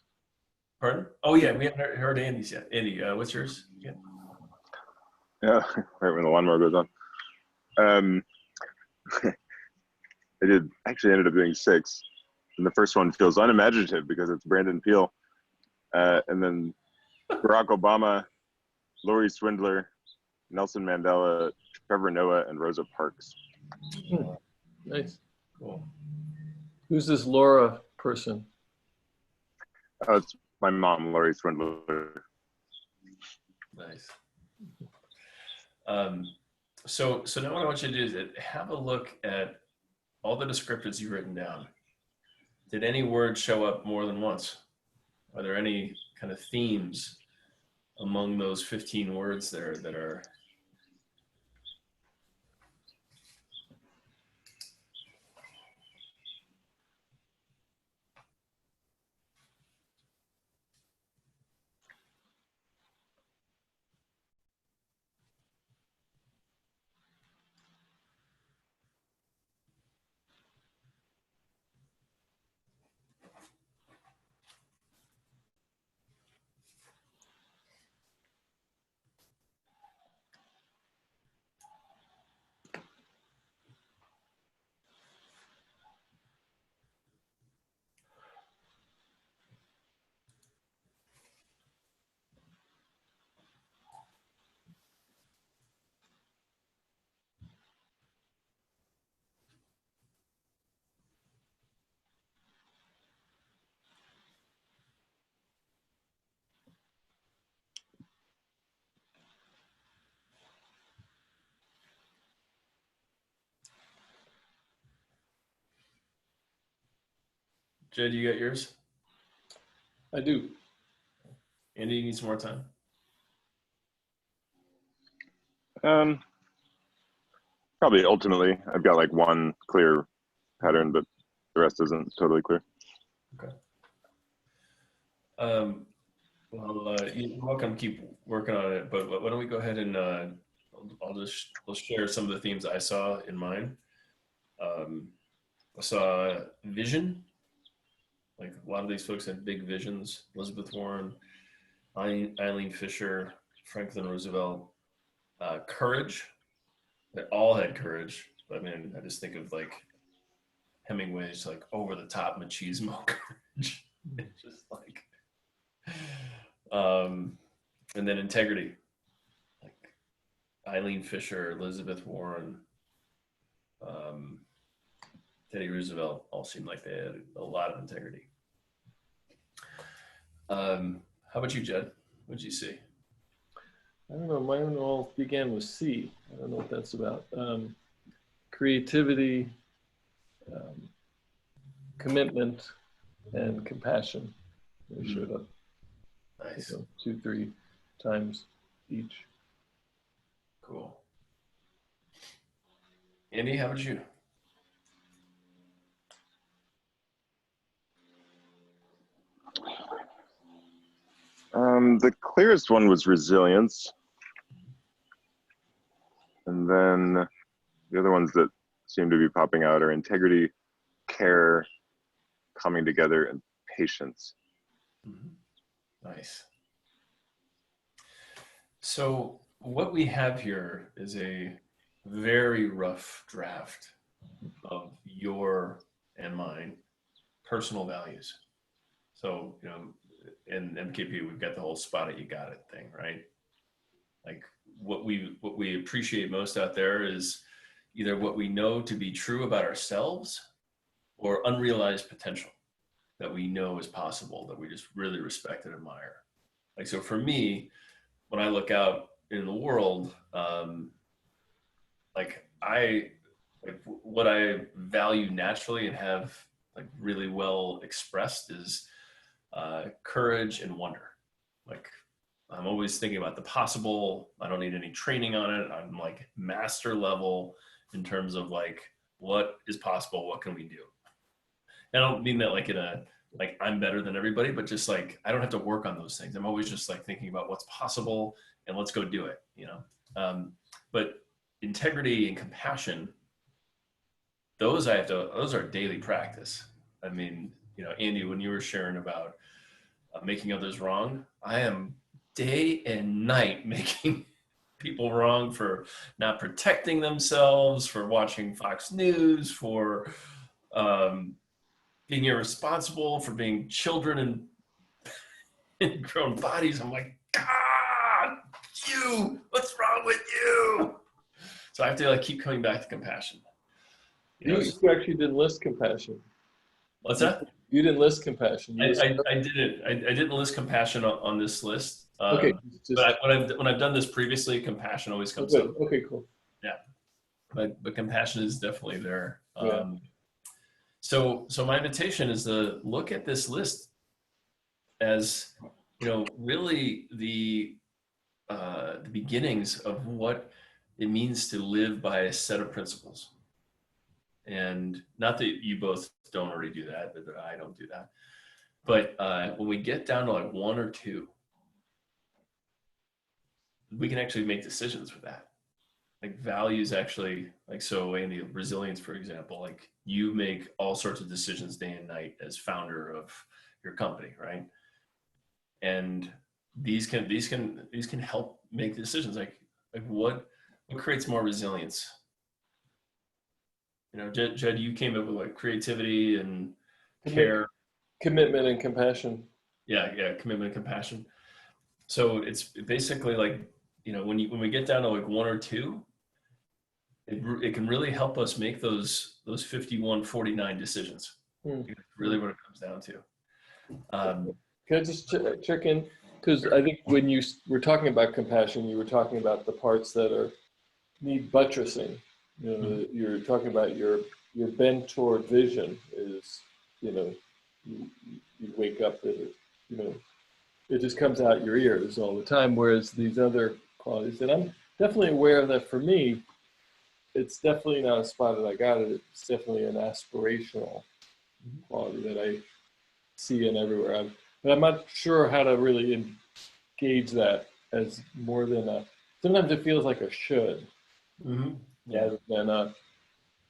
pardon? Oh yeah, we haven't heard Andy's yet. Andy, what's yours? Yeah. Yeah, right when the lawnmower goes on. I actually ended up doing 6. And the first one feels unimaginative because it's Brandon Peele. And then Barack Obama, Laurie Swindler, Nelson Mandela, Trevor Noah, and Rosa Parks. Nice. Cool. Who's this Laura person? It's my mom, Laurie Swindler. Nice. So now what I want you to do is have a look at all the descriptors you've written down. Did any word show up more than once? Are there any kind of themes among those 15 words there that are? Jed, you got yours? I do. Andy, you need some more time? Probably ultimately, I've got like one clear pattern, but the rest isn't totally clear. Okay. Well, you're welcome to keep working on it, but why don't we go ahead and we'll share some of the themes I saw in mine. I saw vision. Like a lot of these folks had big visions. Elizabeth Warren, Eileen Fisher, Franklin Roosevelt. Courage. They all had courage. I mean, I just think of like Hemingway's like over the top machismo courage. It's just like, and then integrity. Like Eileen Fisher, Elizabeth Warren, Teddy Roosevelt all seemed like they had a lot of integrity. How about you, Jed? What did you see? I don't know. Mine all began with C. I don't know what that's about. Creativity, commitment, and compassion. They showed up. Nice. 2, 3 times each. Cool. Andy, how about you? The clearest one was resilience. And then the other ones that seem to be popping out are integrity, care, coming together, and patience. Nice. So what we have here is a very rough draft of your and mine personal values. So, you know, in MKP, we've got the whole spot it, you got it thing, right? Like what we appreciate most out there is either what we know to be true about ourselves or unrealized potential that we know is possible, that we just really respect and admire. Like, so for me, when I look out in the world, what I value naturally and have like really well expressed is courage and wonder. Like I'm always thinking about the possible. I don't need any training on it. I'm like master level in terms of like what is possible, what can we do? I don't mean that like in a like I'm better than everybody, but just like I don't have to work on those things. I'm always just like thinking about what's possible and let's go do it, you know. But integrity and compassion, those are daily practice. I mean, you know, Andy, when you were sharing about making others wrong, I am day and night making people wrong for not protecting themselves, for watching Fox News, for being irresponsible, for being children in grown bodies. I'm like, God, what's wrong with you? So I have to like keep coming back to compassion. You actually didn't list compassion. What's that? You didn't list compassion. I didn't. I didn't list compassion on this list. Okay. But when I've done this previously, compassion always comes up. Okay, cool. Yeah, but compassion is definitely there. Yeah. So my invitation is to look at this list as, you know, really the beginnings of what it means to live by a set of principles. And not that you both don't already do that, but that I don't do that. But when we get down to like 1 or 2, we can actually make decisions with that. Like values actually, like, so in the resilience, for example, like you make all sorts of decisions day and night as founder of your company, right? And these can help make decisions. Like what creates more resilience? You know, Jed, you came up with like creativity and care. Commitment and compassion. Yeah, commitment and compassion. So it's basically like, you know, when we get down to like 1 or 2, it can really help us make those 51-49 decisions. It's really what it comes down to. Can I just check in? Because I think when you were talking about compassion, you were talking about the parts that need buttressing. You know, you're talking about your bent toward vision is, you know, you wake up that it just comes out your ears all the time. Whereas these other qualities, and I'm definitely aware that for me, it's definitely not a spot that I got it. It's definitely an aspirational quality that I see in everywhere. But I'm not sure how to really engage that as more than a. Sometimes it feels like a should rather than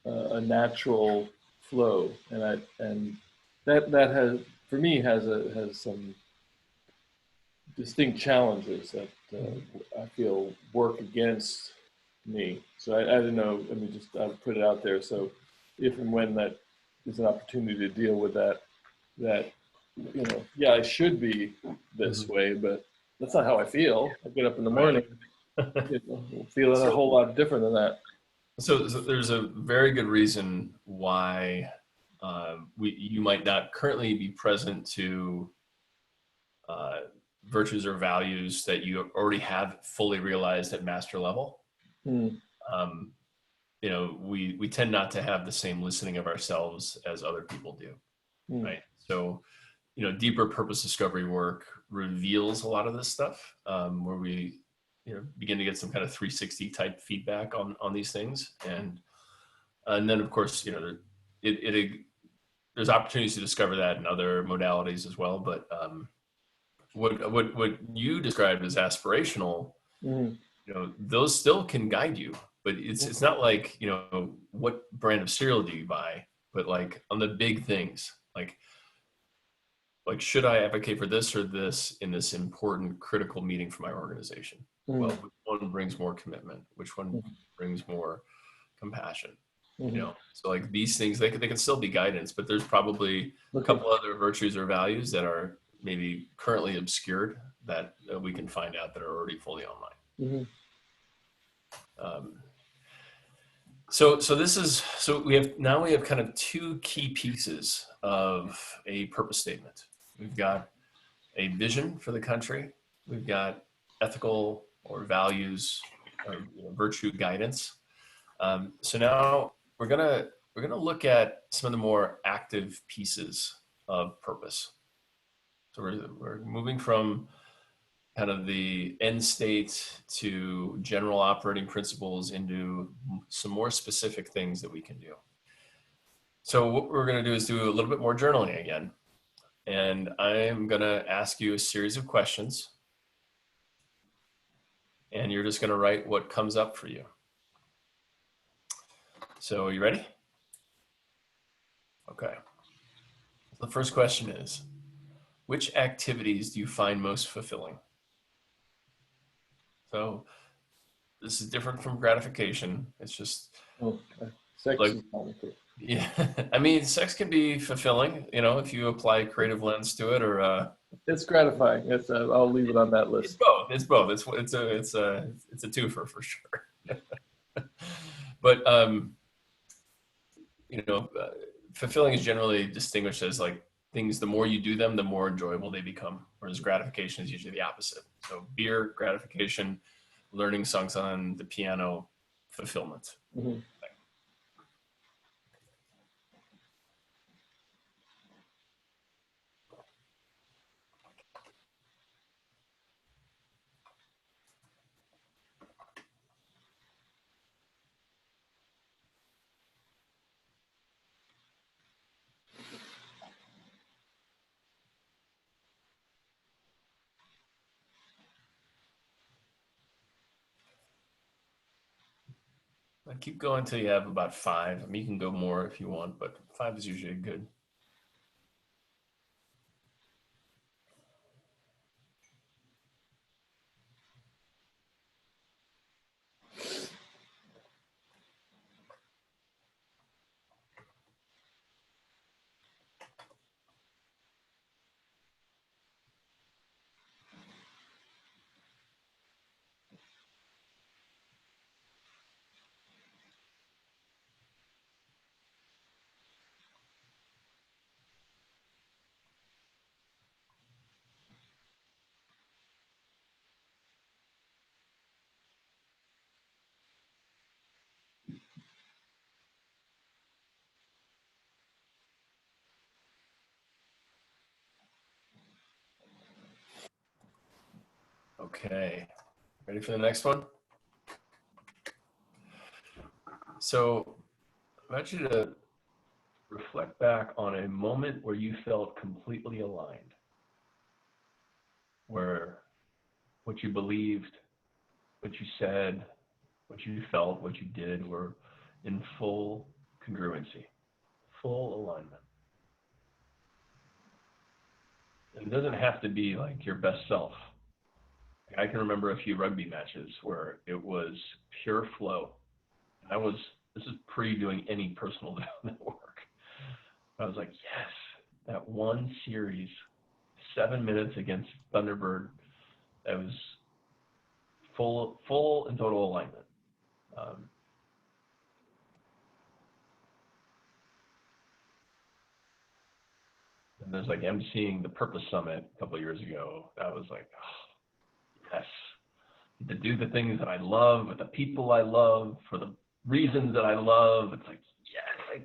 a natural flow, and that has for me has some distinct challenges that I feel work against me. So I don't know. I mean, just I'll put it out there. So if and when that is an opportunity to deal with that yeah, I should be this way, but that's not how I feel. I get up in the morning, feeling a whole lot different than that. So there's a very good reason why you might not currently be present to virtues or values that you already have fully realized at master level. Um, we tend not to have the same listening of ourselves as other people do, right? So, deeper purpose discovery work reveals a lot of this stuff, where we, begin to get some kind of 360 type feedback on these things, and then of course, there's opportunities to discover that in other modalities as well. But what you described as aspirational, those still can guide you, but it's not like, what brand of cereal do you buy, but like on the big things, like should I advocate for this or this in this important critical meeting for my organization? Well, which one brings more commitment? Which one brings more compassion? So like these things, they can still be guidance, but there's probably a couple other virtues or values that are maybe currently obscured that we can find out that are already fully online. So we have kind of two key pieces of a purpose statement. We've got a vision for the country. We've got ethical or values or virtue guidance. So now we're gonna look at some of the more active pieces of purpose. So we're moving from kind of the end state to general operating principles into some more specific things that we can do. So what we're going to do is do a little bit more journaling again. And I'm going to ask you a series of questions. And you're just going to write what comes up for you. So are you ready? Okay. The first question is, which activities do you find most fulfilling? So this is different from gratification. It's just sex like, is complicated. Yeah, I mean, sex can be fulfilling, if you apply a creative lens to it, or it's gratifying. I'll leave it on that list. It's both. It's a twofer for sure. But fulfilling is generally distinguished as like things. The more you do them, the more enjoyable they become. Whereas gratification is usually the opposite. So beer, gratification; learning songs on the piano, fulfillment. Keep going until you have about 5. I mean, you can go more if you want, but 5 is usually good. Okay, ready for the next one? So I want you to reflect back on a moment where you felt completely aligned, where what you believed, what you said, what you felt, what you did were in full congruency, full alignment. And it doesn't have to be like your best self. I can remember a few rugby matches where it was pure flow. This is pre doing any personal development work. I was like, yes, that one series, 7 minutes against Thunderbird, that was full and total alignment. And there's like emceeing the Purpose Summit a couple of years ago. That was like, oh, yes, to do the things that I love with the people I love for the reasons that I love. It's like, yes,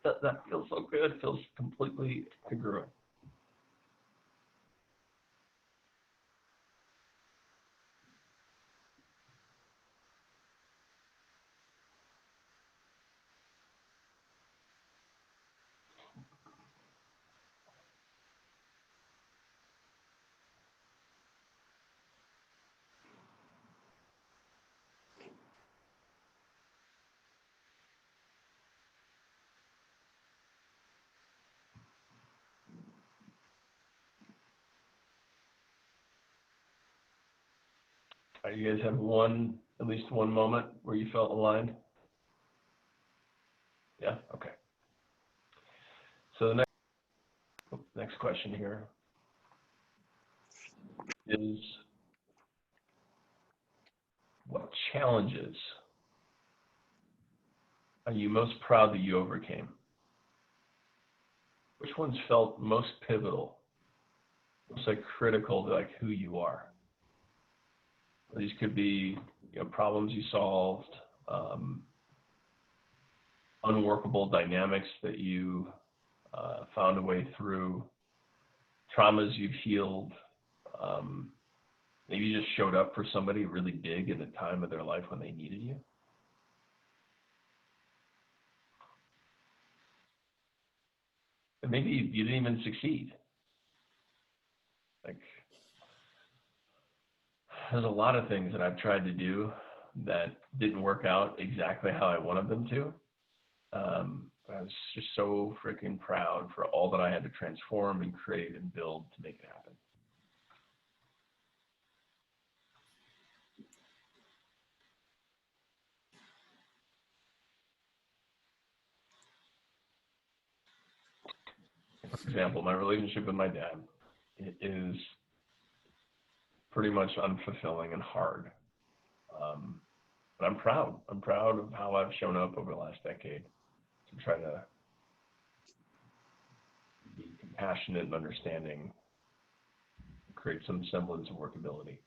that feels so good. It feels completely congruent. You guys have at least one moment where you felt aligned? Yeah, okay. So the next question here is, what challenges are you most proud that you overcame? Which ones felt most pivotal, most like critical to like who you are? These could be, problems you solved, unworkable dynamics that you found a way through, traumas you've healed. Maybe you just showed up for somebody really big in the time of their life when they needed you. And maybe you didn't even succeed. Like, there's a lot of things that I've tried to do that didn't work out exactly how I wanted them to. I was just so freaking proud for all that I had to transform and create and build to make it happen. For example, my relationship with my dad is pretty much unfulfilling and hard. But I'm proud. I'm proud of how I've shown up over the last decade to try to be compassionate and understanding, create some semblance of workability.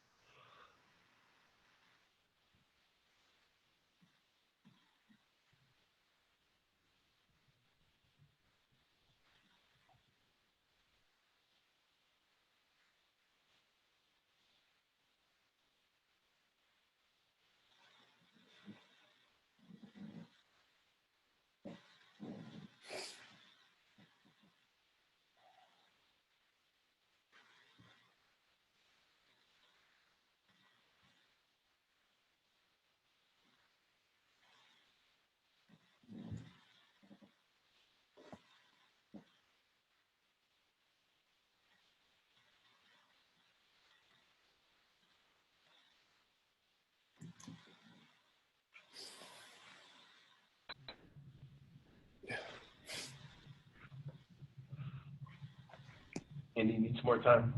Andy needs more time.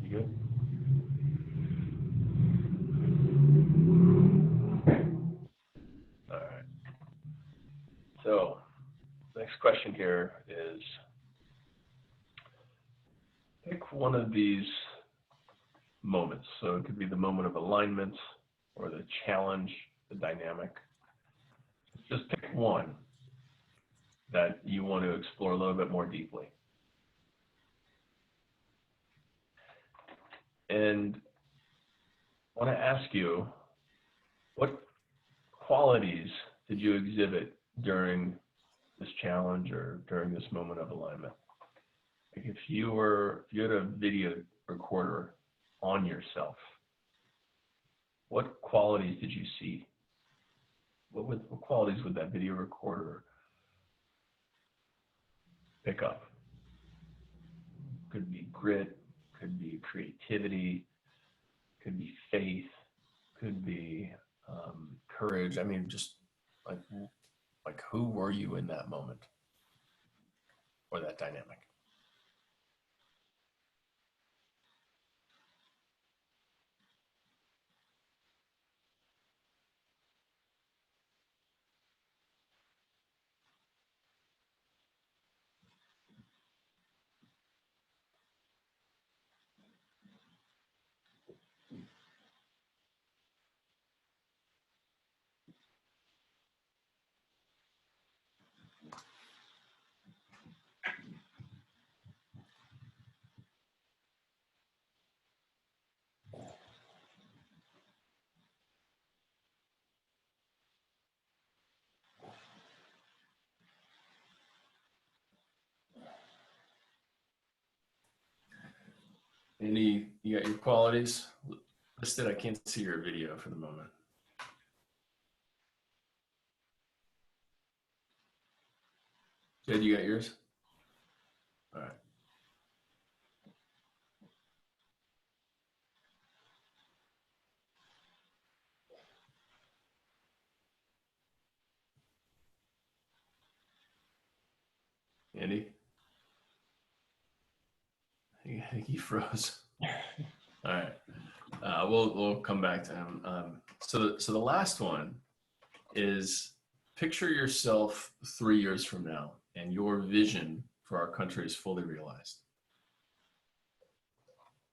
You good? All right. So, next question here is, pick one of these moments. So it could be the moment of alignment or the challenge, the dynamic. Just pick one that you want to explore a little bit more deeply. And want to ask you, what qualities did you exhibit during this challenge or during this moment of alignment? Like if you had a video recorder on yourself, what qualities did you see? What qualities would that video recorder pick up? Could be grit, could be creativity, could be faith, could be courage. I mean, just like who were you in that moment or that dynamic? Andy, you got your qualities listed? I can't see your video for the moment. Jed, you got yours? All right. Andy? I think he froze. All right. We'll come back to him. So the last one is picture yourself 3 years from now and your vision for our country is fully realized.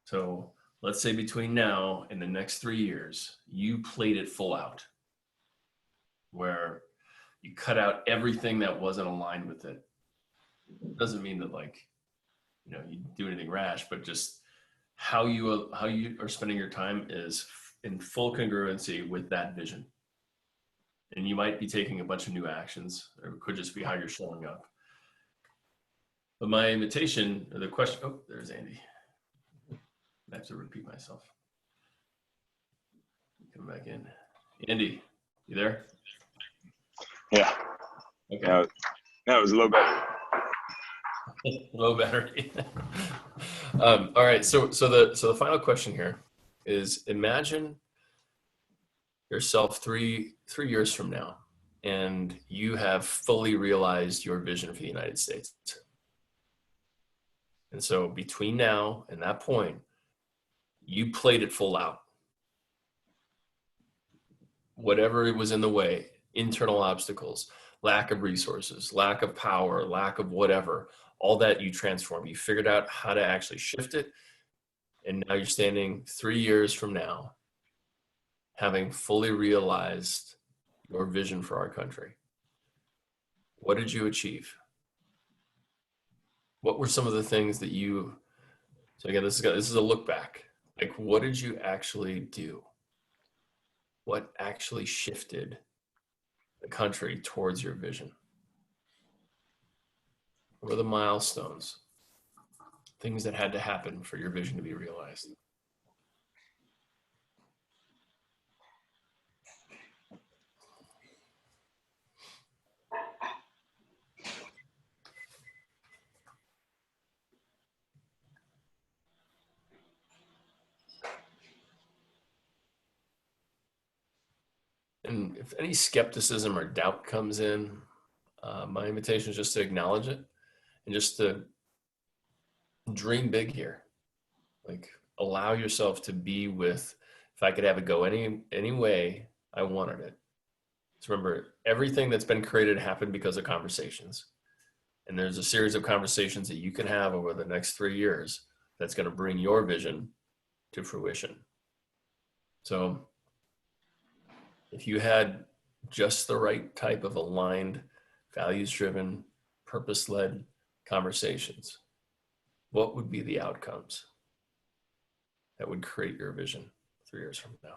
So let's say between now and the next 3 years, you played it full out, where you cut out everything that wasn't aligned with it. It doesn't mean that you do anything rash, but just how you are spending your time is in full congruency with that vision. And you might be taking a bunch of new actions, or it could just be how you're showing up. But my invitation, or the question, oh, there's Andy. I have to repeat myself. Come back in. Andy, you there? Yeah. Okay. Now it was a low battery. Low battery. All right. So the final question here is: imagine yourself three years from now, and you have fully realized your vision for the United States. And so between now and that point, you played it full out. Whatever was in the way, internal obstacles, lack of resources, lack of power, lack of whatever, all that you transformed. You figured out how to actually shift it. And now you're standing 3 years from now, having fully realized your vision for our country. What did you achieve? What were some of the things that so again, this is a look back. Like, what did you actually do? What actually shifted the country towards your vision? What were the milestones? Things that had to happen for your vision to be realized? And if any skepticism or doubt comes in, my invitation is just to acknowledge it and just to dream big here. Like, allow yourself to be with, if I could have it go any way I wanted it. So remember, everything that's been created happened because of conversations. And there's a series of conversations that you can have over the next 3 years that's going to bring your vision to fruition. So if you had just the right type of aligned, values-driven, purpose-led conversations, what would be the outcomes that would create your vision 3 years from now?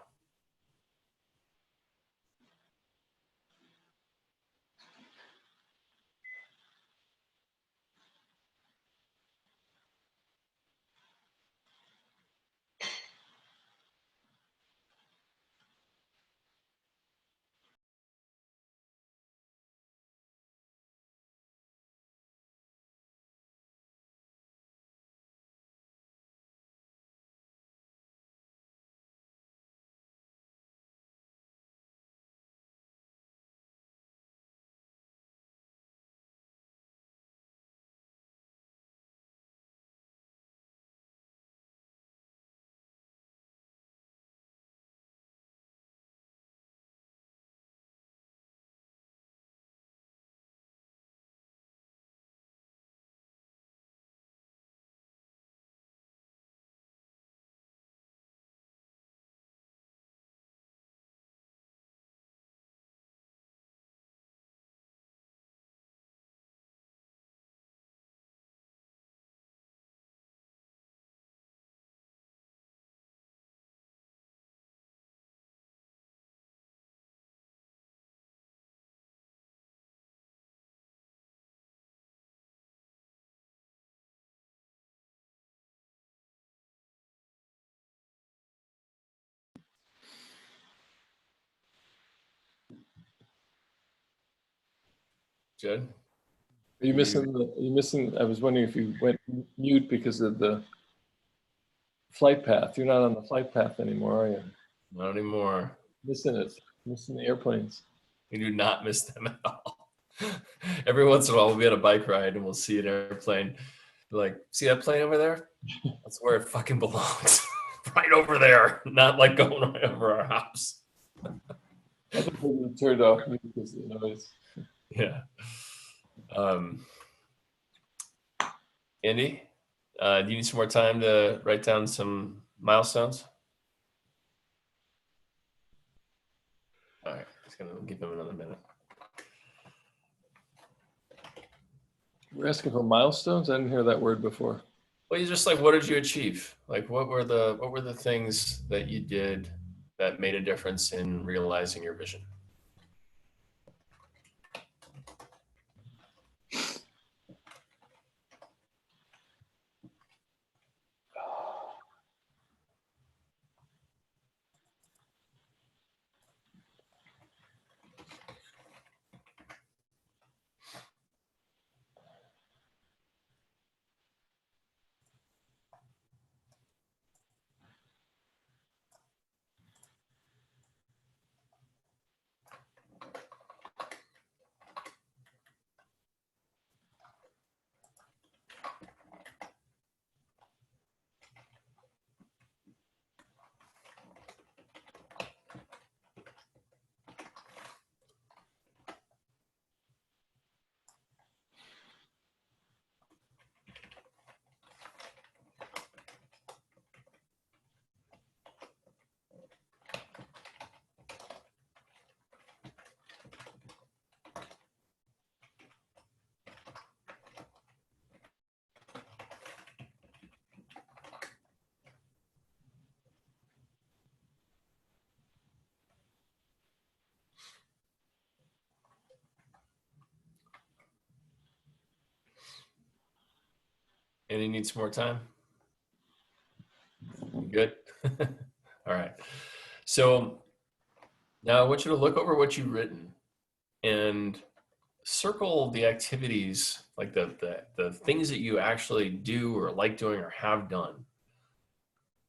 Judd? Are you missing I was wondering if you went mute because of the flight path. You're not on the flight path anymore, are you? Not anymore. Missing it. Missing the airplanes. We do not miss them at all. Every once in a while, we'll be on a bike ride and we'll see an airplane. We're like, see that plane over there? That's where it fucking belongs. Right over there. Not like going right over our house. I think we turned off because of the noise. Yeah. Andy, do you need some more time to write down some milestones? All right, just gonna give him another minute. We're asking for milestones. I didn't hear that word before. Well, you just like, what did you achieve? Like, what were the things that you did that made a difference in realizing your vision? Any needs more time? Good. All right. So now I want you to look over what you've written and circle the activities, like the things that you actually do or like doing or have done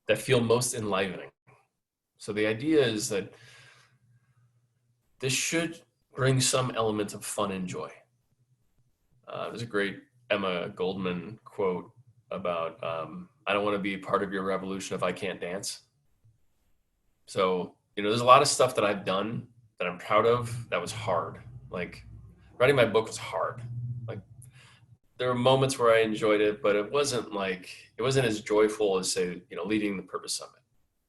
that feel most enlivening. So the idea is that this should bring some element of fun and joy. There's a great Emma Goldman quote about, I don't want to be a part of your revolution if I can't dance. So, there's a lot of stuff that I've done that I'm proud of that was hard. Like writing my book was hard. Like there were moments where I enjoyed it, but it wasn't as joyful as, say, leading the Purpose Summit.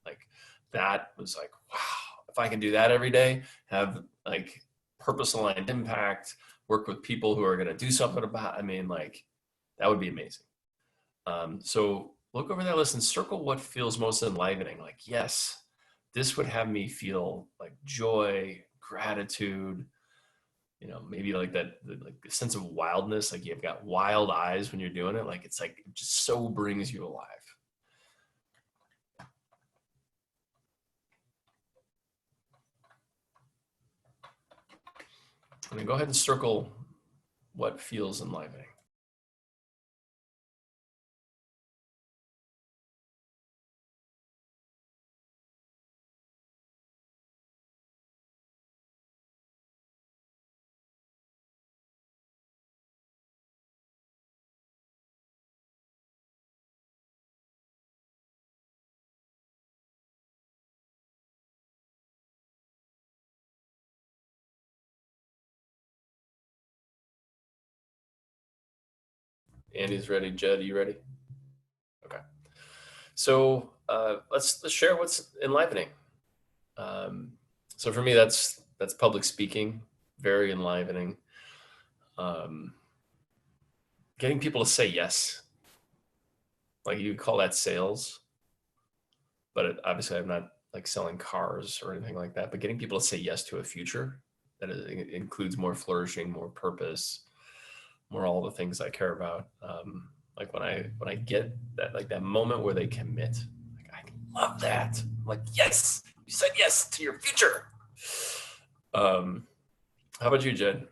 Like that was like, wow, if I can do that every day, have like purpose aligned impact, work with people who are going to do something about, that would be amazing. So look over that list and circle what feels most enlivening. Like, yes, this would have me feel like joy, gratitude, you know, maybe like that, like a sense of wildness, like you've got wild eyes when you're doing it. Like, it's like, it just so brings you alive. I mean, go ahead and circle what feels enlivening. Andy's ready. Jed, are you ready? Okay. So let's share what's enlivening. So for me, that's public speaking, very enlivening. Getting people to say yes, like you call that sales, but obviously I'm not like selling cars or anything like that. But getting people to say yes to a future that includes more flourishing, more purpose, more all the things I care about. Like when I get that, like that moment where they commit, like I love that. I'm like, yes, you said yes to your future. How about you, Jed?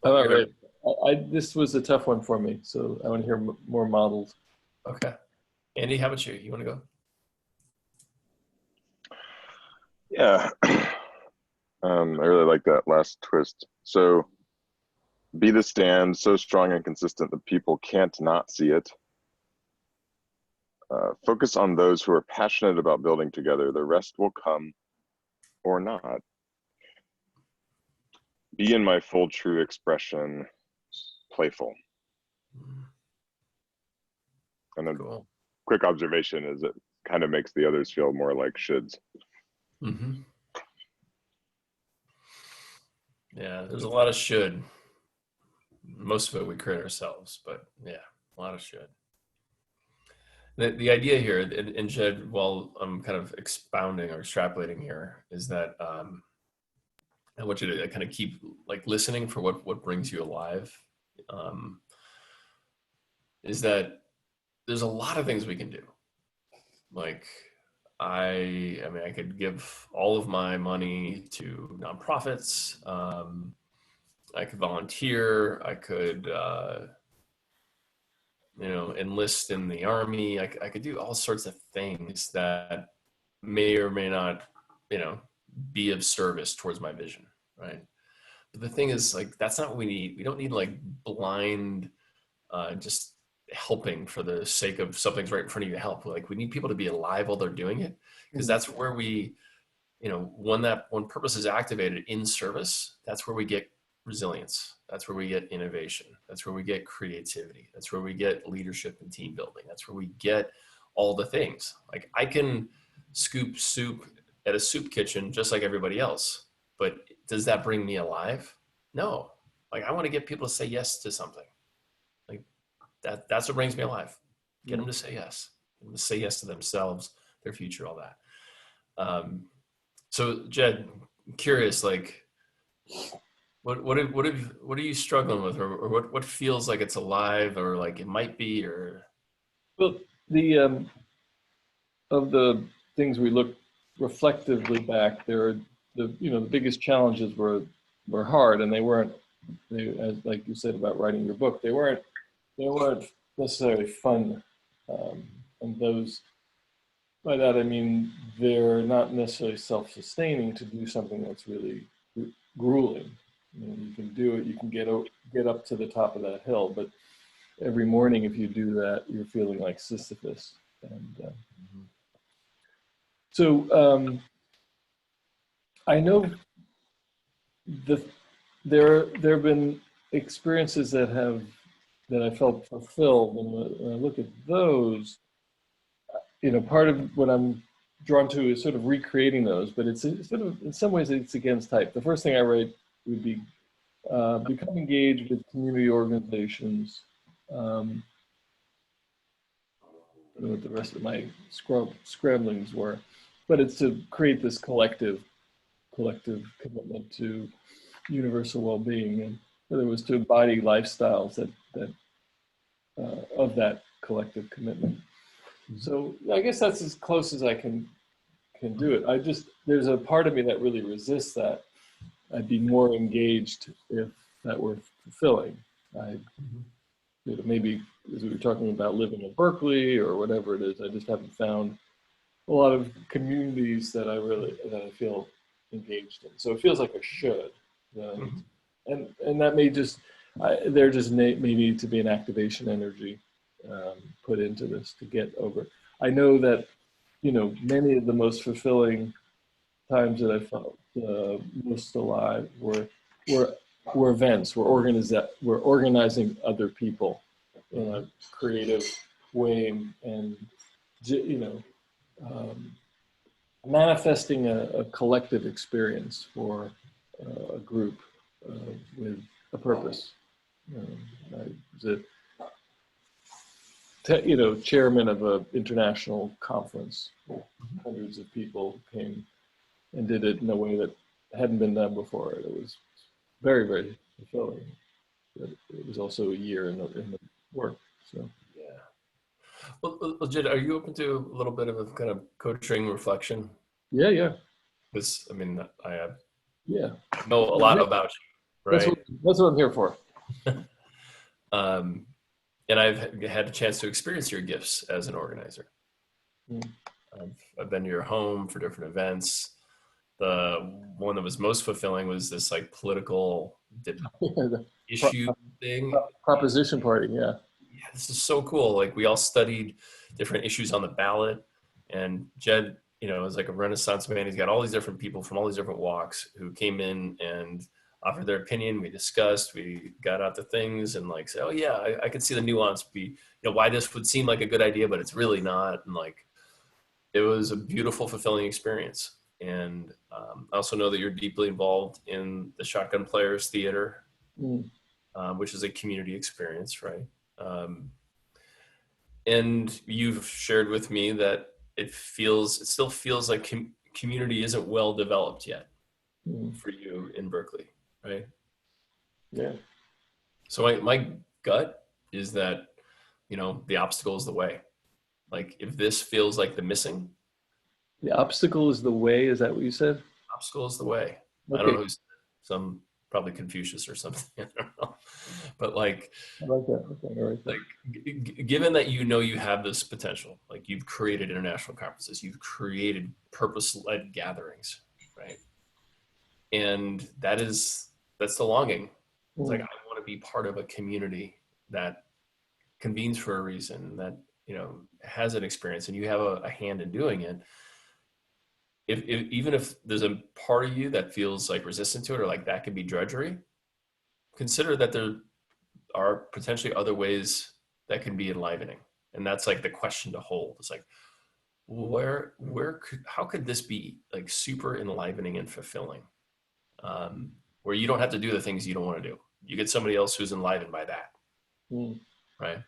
All right. This was a tough one for me, so I want to hear more models. Okay. Andy, how about you? You want to go? Yeah. I really like that last twist. So be the stand so strong and consistent that people can't not see it. Focus on those who are passionate about building together. The rest will come or not. Be in my full true expression, playful. And a Cool. quick observation is it kind of makes the others feel more like shoulds. Mm-hmm. Yeah, there's a lot of should. Most of it we create ourselves, but yeah, a lot of should. The idea here, and Jed, while I'm kind of expounding or extrapolating here, is that I want you to kind of keep like listening for what brings you alive. Is that there's a lot of things we can do. Like I mean, I could give all of my money to nonprofits. I could volunteer. I could, you know, enlist in the army. I could do all sorts of things that may or may not, you know, be of service towards my vision, right? But the thing is, like, that's not what we need. We don't need like blind, just helping for the sake of something's right in front of you to help. Like, we need people to be alive while they're doing it, because that's where we, you know, when purpose is activated in service, that's where we get resilience. That's where we get innovation. That's where we get creativity. That's where we get leadership and team building. That's where we get all the things. Like, I can scoop soup at a soup kitchen just like everybody else, but does that bring me alive? No. Like, I want to get people to say yes to something. Like that's what brings me alive. Get them to say yes. Get them to say yes to themselves, their future, all that. So Jed, I'm curious, like, what are you struggling with, or what feels like it's alive, or like it might be, or? Well, the of the things we look reflectively back, there are the biggest challenges were hard, and they weren't, as like you said about writing your book, they weren't necessarily fun, and those, by that I mean they're not necessarily self-sustaining to do something that's really grueling. You can do it, you can get up to the top of that hill, but every morning if you do that, you're feeling like Sisyphus. And so I know there have been experiences that I felt fulfilled, and when I look at those, part of what I'm drawn to is sort of recreating those, but it's sort of, in some ways, it's against type. The first thing I write would be become engaged with community organizations. What the rest of my scramblings were. but it's to create this collective commitment to universal well-being, and whether it was to embody lifestyles that of that collective commitment. So I guess that's as close as I can do it. There's a part of me that really resists that. I'd be more engaged if that were fulfilling. Maybe as we were talking about living in Berkeley or whatever it is, I just haven't found a lot of communities that I feel engaged in. So it feels like I should, and that may there just may need to be an activation energy put into this to get over. I know that many of the most fulfilling times that I felt most alive were events, were organizing other people in a creative way, and manifesting a collective experience for a group with a purpose. I was chairman of an international conference. Hundreds of people came and did it in a way that hadn't been done before. It was very, very fulfilling. But it was also a year in the work. So yeah. Well, Jed, are you open to a little bit of a kind of coaching reflection? Yeah. Because I mean, I yeah know a lot about you, right? That's what I'm here for. And I've had a chance to experience your gifts as an organizer. I've been to your home for different events. The one that was most fulfilling was this like political issue thing. Proposition party, yeah. Yeah, this is so cool. Like we all studied different issues on the ballot, and Jed, is like a Renaissance man. He's got all these different people from all these different walks who came in and offered their opinion. We discussed, we got out the things and like say, oh yeah, I could see the nuance why this would seem like a good idea, but it's really not. And like, it was a beautiful, fulfilling experience. And I also know that you're deeply involved in the Shotgun Players Theater, which is a community experience, right? And you've shared with me that it still feels like community isn't well developed yet for you in Berkeley, right? Yeah. So my gut is that, the obstacle is the way. Like if this feels like the missing. The obstacle is the way, is that what you said? Obstacle is the way. Okay. I don't know who's some, probably Confucius or something. I don't know. But like, I like that. Okay, all right. Like given that you have this potential, like you've created international conferences, you've created purpose-led gatherings, right? And that's the longing. It's like, I want to be part of a community that convenes for a reason, that has an experience, and you have a hand in doing it. Even if there's a part of you that feels like resistant to it, or like that could be drudgery, consider that there are potentially other ways that can be enlivening. And that's like the question to hold. It's like, how could this be like super enlivening and fulfilling? Where you don't have to do the things you don't want to do. You get somebody else who's enlivened by that, right?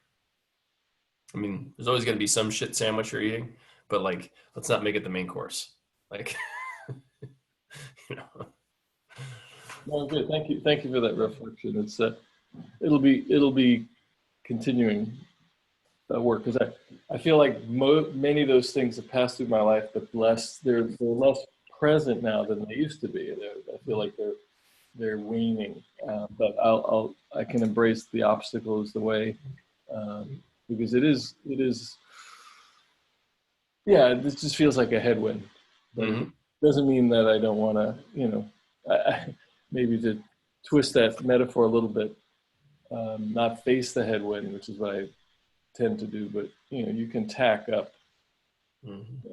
I mean, there's always going to be some shit sandwich you're eating, but like, let's not make it the main course. Like, Well, good. Thank you for that reflection. It's it'll be continuing work, because I feel like many of those things have passed through my life, but they're less present now than they used to be. I feel like they're waning, but I can embrace the obstacle as the way, because it is yeah, this just feels like a headwind, but it doesn't mean that I don't want to maybe to twist that metaphor a little bit, not face the headwind, which is what I tend to do, but you can tack up.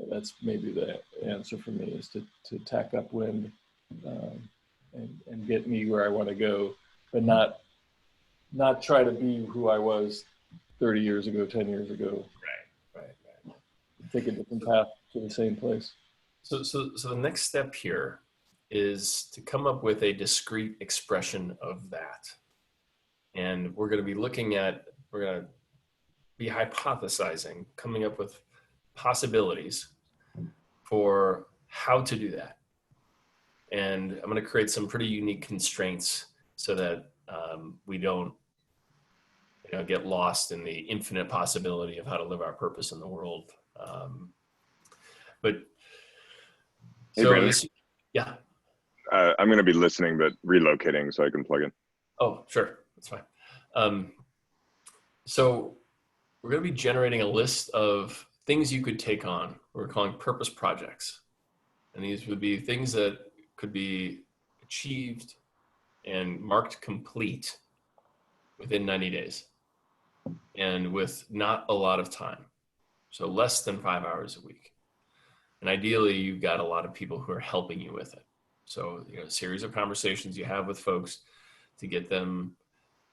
That's maybe the answer for me, is to tack up wind, and get me where I want to go, but not try to be who I was 30 years ago, 10 years ago. Right. Take a different path to the same place. So the next step here is to come up with a discrete expression of that. And we're going to be hypothesizing, coming up with possibilities for how to do that. And I'm going to create some pretty unique constraints so that we don't get lost in the infinite possibility of how to live our purpose in the world. But Hey, so Brandon. yeah. I'm going to be listening, but relocating so I can plug in. Oh, sure. That's fine. So we're going to be generating a list of things you could take on. We're calling purpose projects. And these would be things that could be achieved and marked complete within 90 days and with not a lot of time. So less than 5 hours a week. And ideally, you've got a lot of people who are helping you with it. So, a series of conversations you have with folks to get them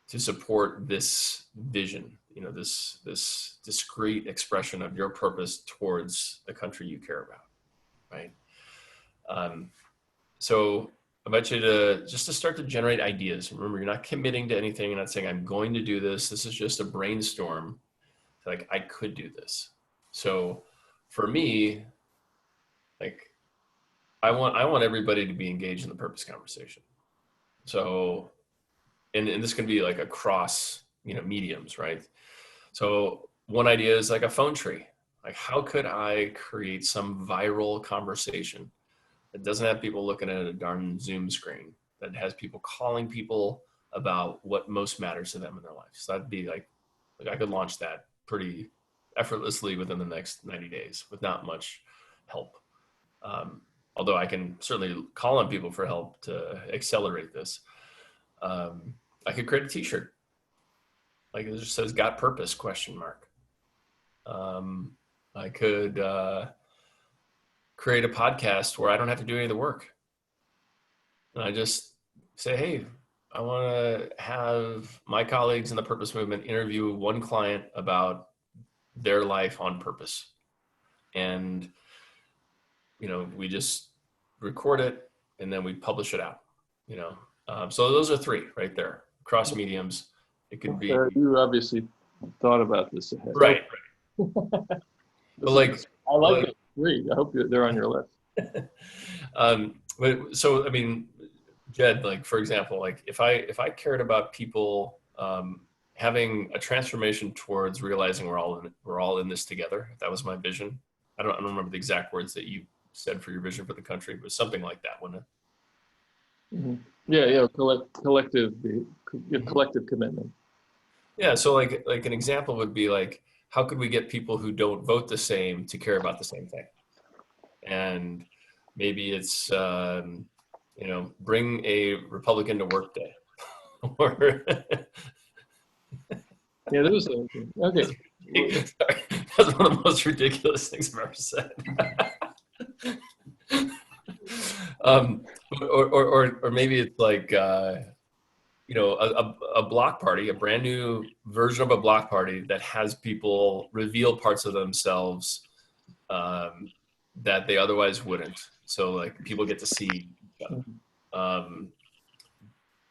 to support this vision, this discrete expression of your purpose towards the country you care about, right? So I invite you to start to generate ideas. Remember, you're not committing to anything. You're not saying, I'm going to do this. This is just a brainstorm. Like, I could do this. So for me, like, I want everybody to be engaged in the purpose conversation. So, and this can be like across, mediums, right? So one idea is like a phone tree. Like, how could I create some viral conversation that doesn't have people looking at a darn Zoom screen, that has people calling people about what most matters to them in their life? So that'd be like I could launch that pretty effortlessly within the next 90 days with not much help. Although I can certainly call on people for help to accelerate this. I could create a t-shirt. Like, it just says "Got Purpose?" ? I could create a podcast where I don't have to do any of the work. And I just say, hey, I want to have my colleagues in the purpose movement interview one client about their life on purpose. And, we just record it and then we publish it out, So those are three right there, cross mediums. It could be. You obviously thought about this ahead. Right. But I like it. Great. I hope they're on your list. But so, I mean, Jed, like, for example, like if I cared about people having a transformation towards realizing we're all in this together, if that was my vision. I don't remember the exact words that you said for your vision for the country, but something like that, wasn't it? Mm-hmm. Yeah. Collective commitment. Yeah. So like an example would be like, how could we get people who don't vote the same to care about the same thing? And maybe it's, bring a Republican to work day. Or yeah, there was okay. Sorry, that's one of the most ridiculous things I've ever said. Or maybe it's like, a block party, a brand new version of a block party that has people reveal parts of themselves that they otherwise wouldn't. So like people get to see each other.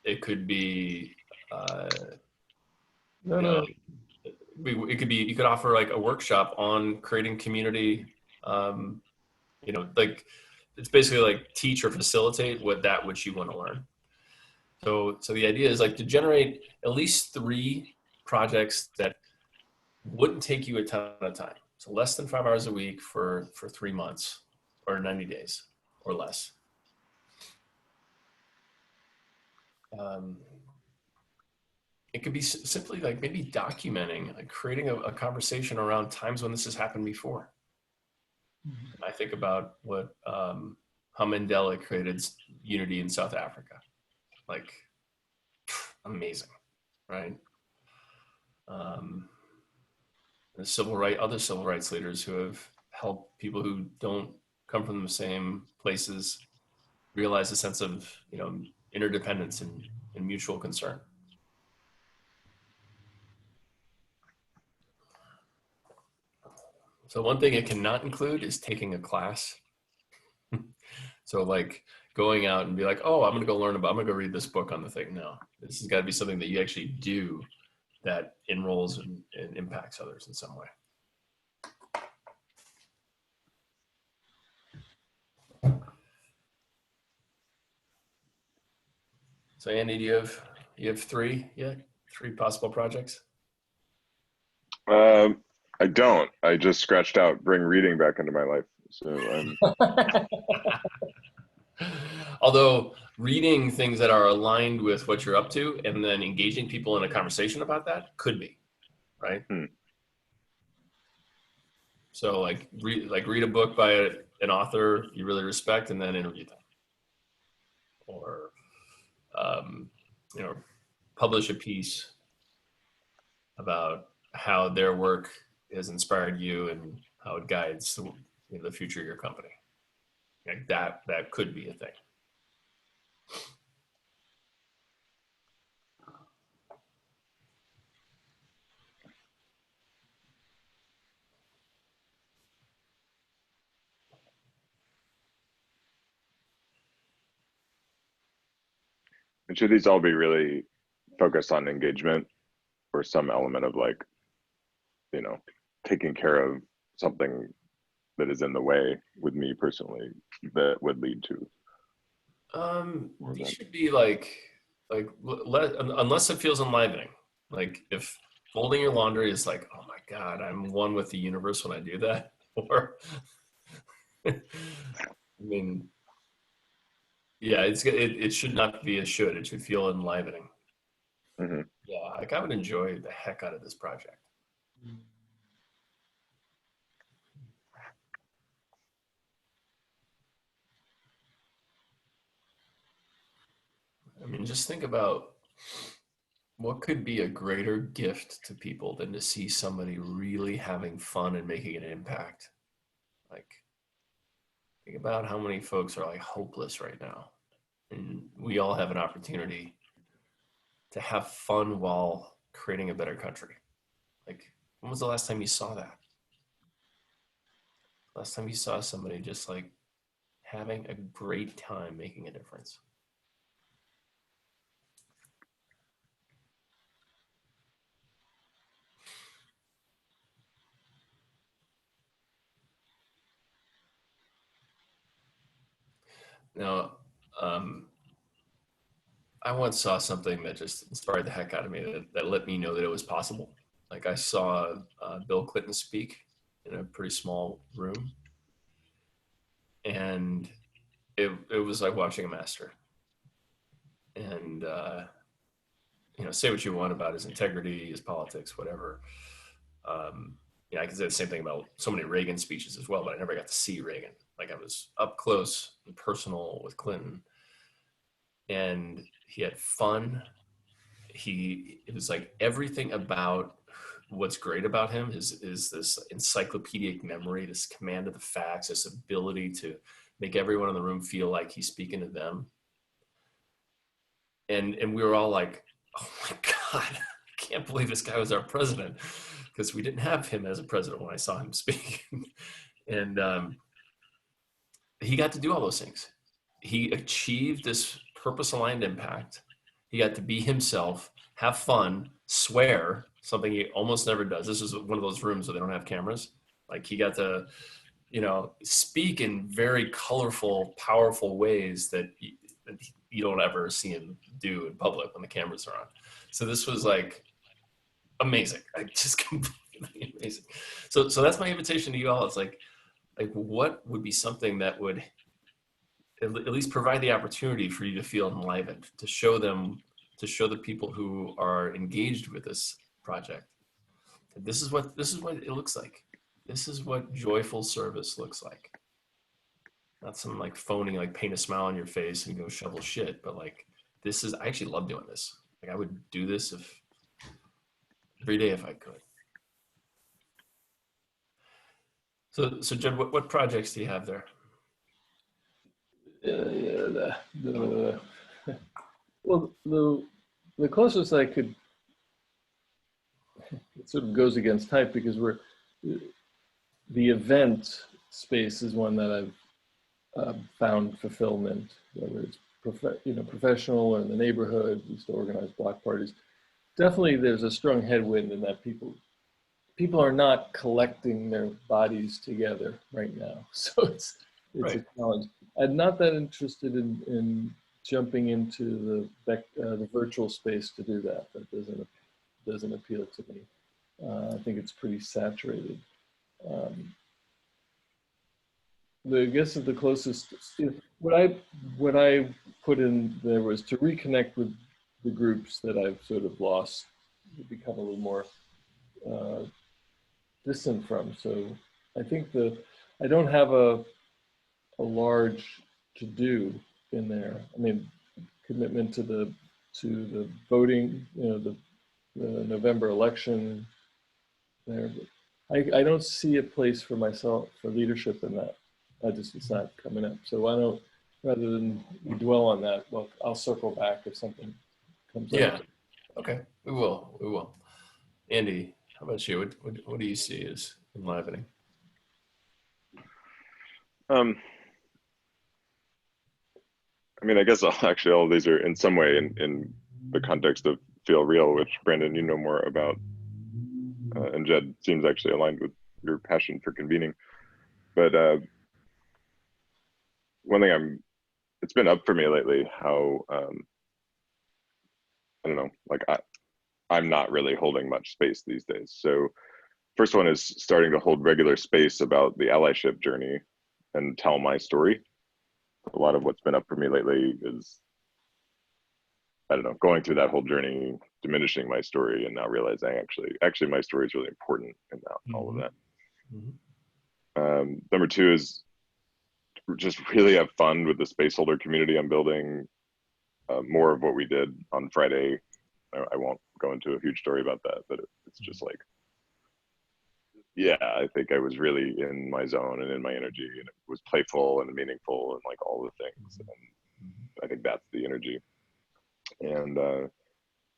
It could be, it could be, you could offer like a workshop on creating community, like it's basically like teach or facilitate which you want to learn. So the idea is like to generate at least 3 projects that wouldn't take you a ton of time. So less than 5 hours a week for 3 months or 90 days or less. It could be simply like maybe documenting, like creating a conversation around times when this has happened before. Mm-hmm. I think about what how Mandela created unity in South Africa. Like, amazing, right? The other civil rights leaders who have helped people who don't come from the same places realize a sense of, interdependence and mutual concern. So one thing it cannot include is taking a class. So like going out and be like, oh, I'm going to go read this book on the thing. No, this has got to be something that you actually do that enrolls and impacts others in some way. So Andy, you have three? Yeah, three possible projects. I don't. I just scratched out bring reading back into my life. So Although reading things that are aligned with what you're up to and then engaging people in a conversation about that could be, right? So read a book by an author you really respect and then interview them. Or, you know, publish a piece about how their work has inspired you and how it guides the future of your company. Like that could be a thing. and should these all be really focused on engagement or some element of like, you know, taking care of something that is in the way with me personally that would lead to These should be unless it feels enlivening. Like if folding your laundry is like, oh my God, I'm one with the universe when I do that. Or, I mean, yeah, it should not be a should. It should feel enlivening. Mm-hmm. Yeah, like I would enjoy the heck out of this project. I mean, just think about what could be a greater gift to people than to see somebody really having fun and making an impact. Like, think about how many folks are like hopeless right now. And we all have an opportunity to have fun while creating a better country. Like, when was the last time you saw that? Last time you saw somebody just like having a great time making a difference. Now, I once saw something that just inspired the heck out of me that let me know that it was possible. Like I saw Bill Clinton speak in a pretty small room, and it was like watching a master. And you know, say what you want about his integrity, his politics, whatever. You know, I can say the same thing about so many Reagan speeches as well, but I never got to see Reagan. Like I was up close and personal with Clinton, and he had fun. It was like everything about what's great about him is this encyclopedic memory, this command of the facts, this ability to make everyone in the room feel like he's speaking to them. And we were all like, oh my God, I can't believe this guy was our president, because we didn't have him as a president when I saw him speak. And he got to do all those things. He achieved this purpose-aligned impact. He got to be himself, have fun, swear, something he almost never does. This is one of those rooms where they don't have cameras. Like he got to, you know, speak in very colorful, powerful ways that you don't ever see him do in public when the cameras are on. So this was like amazing. Like just completely amazing. So that's my invitation to you all. It's like what would be something that would at least provide the opportunity for you to feel enlivened, to show the people who are engaged with this project. This is what it looks like. This is what joyful service looks like. Not some like phony, like paint a smile on your face and go shovel shit, but like I actually love doing this. Like I would do this every day if I could. So Jed, what projects do you have there? Well, the closest I could, it sort of goes against type because the event space is one that I've found fulfillment, whether it's professional or in the neighborhood. We used to organize block parties. Definitely, there's a strong headwind in that people are not collecting their bodies together right now, so it's right. A challenge. I'm not that interested in jumping into the virtual space to do that. That doesn't appeal to me. I think it's pretty saturated. I guess the closest what I put in there was to reconnect with the groups that I've sort of lost, become a little more distant from. So I think I don't have a large to do in there. I mean, commitment to the voting, the November election there. But I don't see a place for myself for leadership in that. It's not coming up. So why don't, rather than dwell on that, well, I'll circle back if something comes up. Yeah. Okay. We will. Andy, how about you? What do you see as enlivening? I mean, I guess actually all of these are in some way in the context of Feel Real, which Brandon, you know more about, and Jed seems actually aligned with your passion for convening. But one thing it's been up for me lately how, I don't know, like I'm not really holding much space these days. So first one is starting to hold regular space about the allyship journey and tell my story. A lot of what's been up for me lately is, I don't know, going through that whole journey, diminishing my story, and now realizing actually my story is really important in all of that. Number two is just really have fun with the space holder community I'm building. More of what we did on Friday. I won't go into a huge story about that, but it's just like, yeah, I think I was really in my zone and in my energy, and it was playful and meaningful and like all the things. And I think that's the energy. And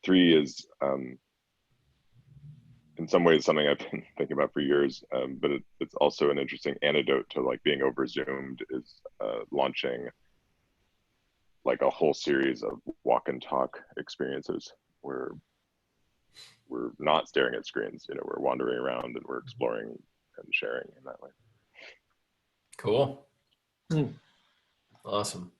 three is, in some ways, something I've been thinking about for years, but it's also an interesting antidote to like being over Zoomed, is launching like a whole series of walk and talk experiences where we're not staring at screens, we're wandering around and we're exploring and sharing in that way. Cool. Awesome.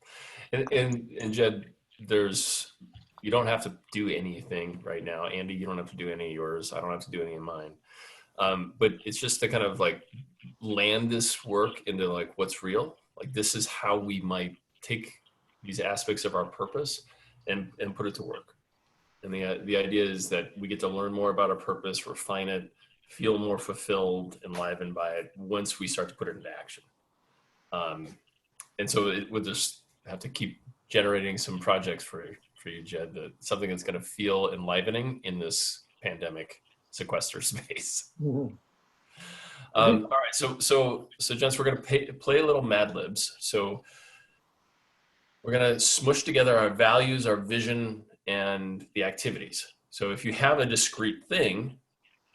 And Jed, you don't have to do anything right now. Andy, you don't have to do any of yours. I don't have to do any of mine. But it's just to kind of like land this work into like what's real. Like this is how we might take these aspects of our purpose and put it to work. And the idea is that we get to learn more about our purpose, refine it, feel more fulfilled, enlivened by it once we start to put it into action. And so we'll just have to keep generating some projects for you, Jed, something that's going to feel enlivening in this pandemic sequester space. All right, so gents, we're going to play a little Mad Libs. So we're going to smush together our values, our vision, and the activities. So if you have a discrete thing,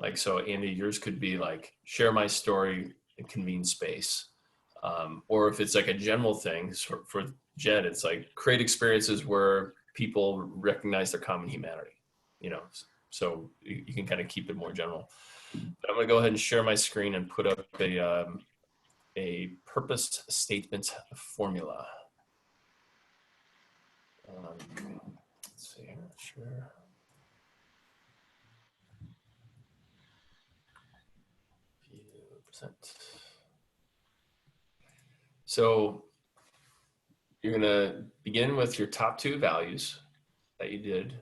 like, so Andy, yours could be like share my story and convene space. Or if it's like a general thing, for Jed, it's like create experiences where people recognize their common humanity, so you can kind of keep it more general. But I'm gonna go ahead and share my screen and put up a purpose statement formula. Let's see here, sure. So you're going to begin with your top two values that you did.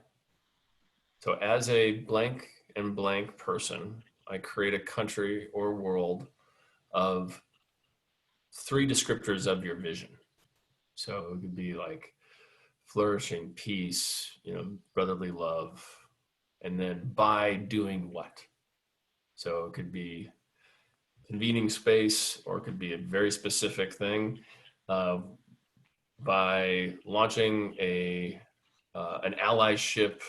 So as a blank and blank person, I create a country or world of three descriptors of your vision. So it could be like flourishing, peace, brotherly love, and then by doing what? So it could be convening space, or it could be a very specific thing. By launching an allyship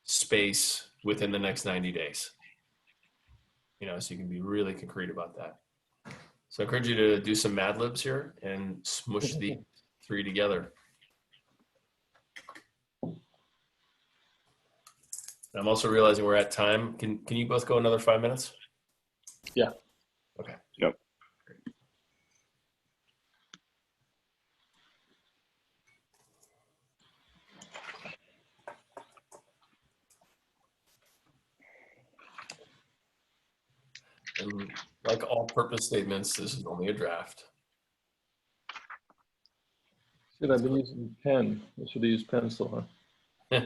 space within the next 90 days. So you can be really concrete about that. So I encourage you to do some Mad Libs here and smush the three together. I'm also realizing we're at time. Can you both go another 5 minutes? Yeah. Okay. Yep. like all purpose statements, this is only a draft. Should have been using pen. I should have used pencil, huh?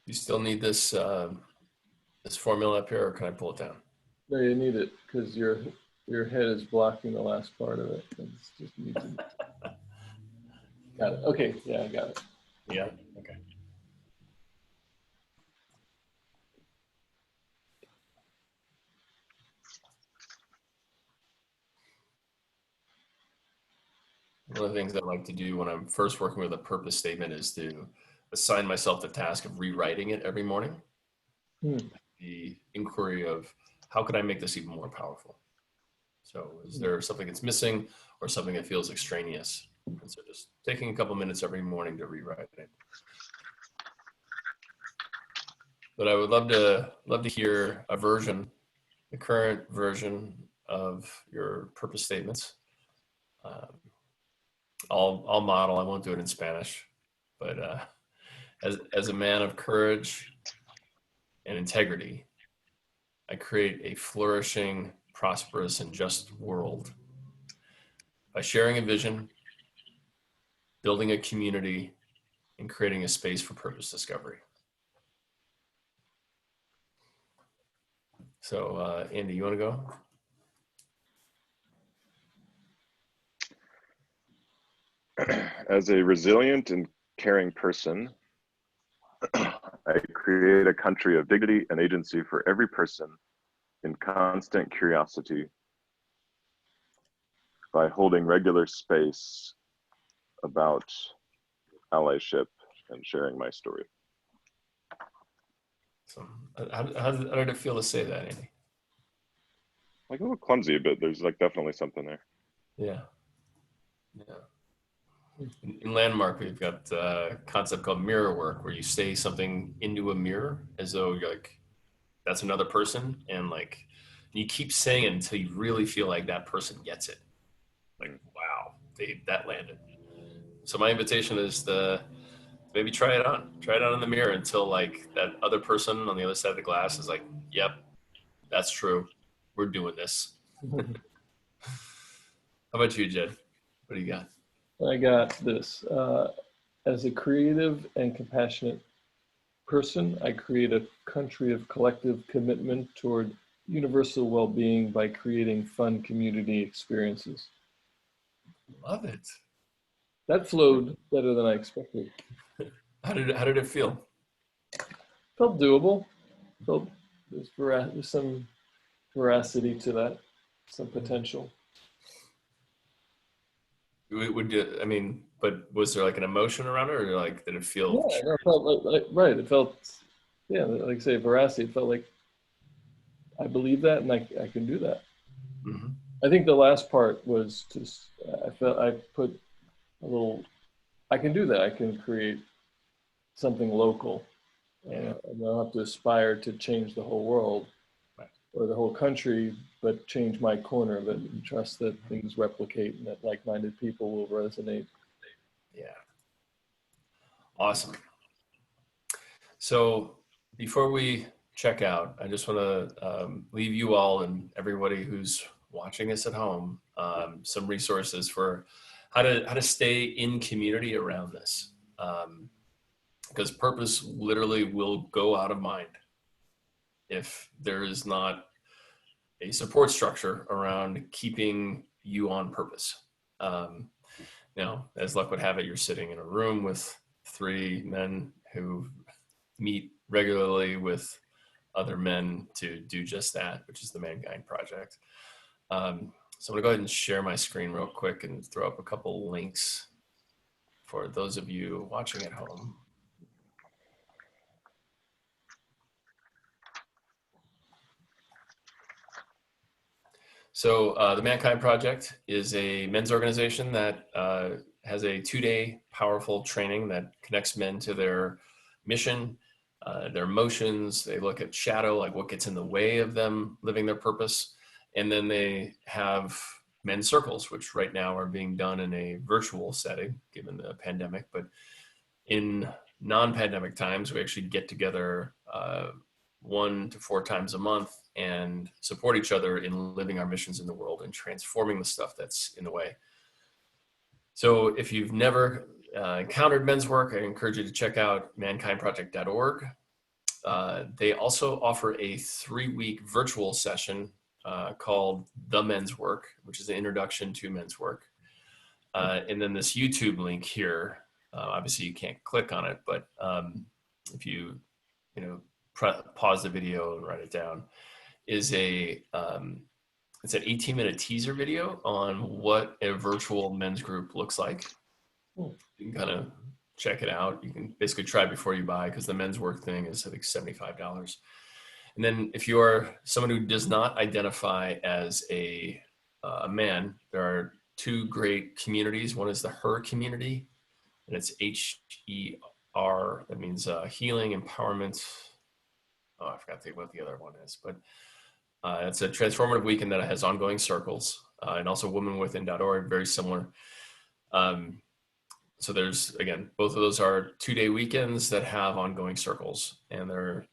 You still need this this formula up here, or can I pull it down? No, you need it because your head is blocking the last part of it. It's just need to... Got it. Okay, yeah, I got it. Yeah, okay. One of the things I like to do when I'm first working with a purpose statement is to assign myself the task of rewriting it every morning. The inquiry of how could I make this even more powerful? So is there something that's missing or something that feels extraneous? And so just taking a couple minutes every morning to rewrite it. But I would love to hear a version, the current version of your purpose statements. I'll model. I won't do it in Spanish, but as a man of courage and integrity, I create a flourishing, prosperous, and just world by sharing a vision, building a community, and creating a space for purpose discovery. So, Andy, you want to go? As a resilient and caring person, I create a country of dignity and agency for every person in constant curiosity by holding regular space about allyship and sharing my story. So, how did it feel to say that, Andy? Like a little clumsy a bit. There's like definitely something there. Yeah. Yeah. In Landmark, we've got a concept called mirror work, where you say something into a mirror as though you're like, that's another person. And like, you keep saying it until you really feel like that person gets it. Like, wow, that landed. So my invitation is to maybe try it on in the mirror until like that other person on the other side of the glass is like, yep, that's true. We're doing this. How about you, Jed? What do you got? I got this. As a creative and compassionate person, I create a country of collective commitment toward universal well-being by creating fun community experiences. Love it. That flowed better than I expected. How did it feel? Felt doable. Felt there's some veracity to that, some potential. Would you, I mean, but was there like an emotion around it, or like did it feel? Yeah, no, it felt like right. It felt, yeah, like I say, veracity. It felt like I believe that, and I can do that. Mm-hmm. I think the last part was just I felt I put a little. I can do that. I can create something local. Yeah. I don't have to aspire to change the whole world or the whole country, but change my corner of it and trust that things replicate and that like-minded people will resonate. Yeah. Awesome. So before we check out, I just want to leave you all and everybody who's watching us at home some resources for how to stay in community around this. Because purpose literally will go out of mind if there is not a support structure around keeping you on purpose. Now, as luck would have it, you're sitting in a room with 3 men who meet regularly with other men to do just that, which is the Mankind Project. So I'm gonna go ahead and share my screen real quick and throw up a couple links for those of you watching at home. So the Mankind Project is a men's organization that has a 2-day powerful training that connects men to their mission, their emotions. They look at shadow, like what gets in the way of them living their purpose. And then they have men's circles, which right now are being done in a virtual setting, given the pandemic. But in non-pandemic times, we actually get together 1 to 4 times a month and support each other in living our missions in the world and transforming the stuff that's in the way. So if you've never encountered men's work, I encourage you to check out mankindproject.org. They also offer a 3-week virtual session called The Men's Work, which is an introduction to men's work. And then this YouTube link here, obviously you can't click on it, but if you pause the video and write it down, is it's an 18-minute teaser video on what a virtual men's group looks like. You can kind of check it out. You can basically try before you buy, because the men's work thing is, I think, $75. And then if you are someone who does not identify as a man, there are 2 great communities. One is the HER community, and it's HER. That means healing, empowerment. Oh, I forgot to think what the other one is, but it's a transformative weekend that has ongoing circles, and also womenwithin.org, very similar. So there's, again, both of those are 2-day weekends that have ongoing circles, and they're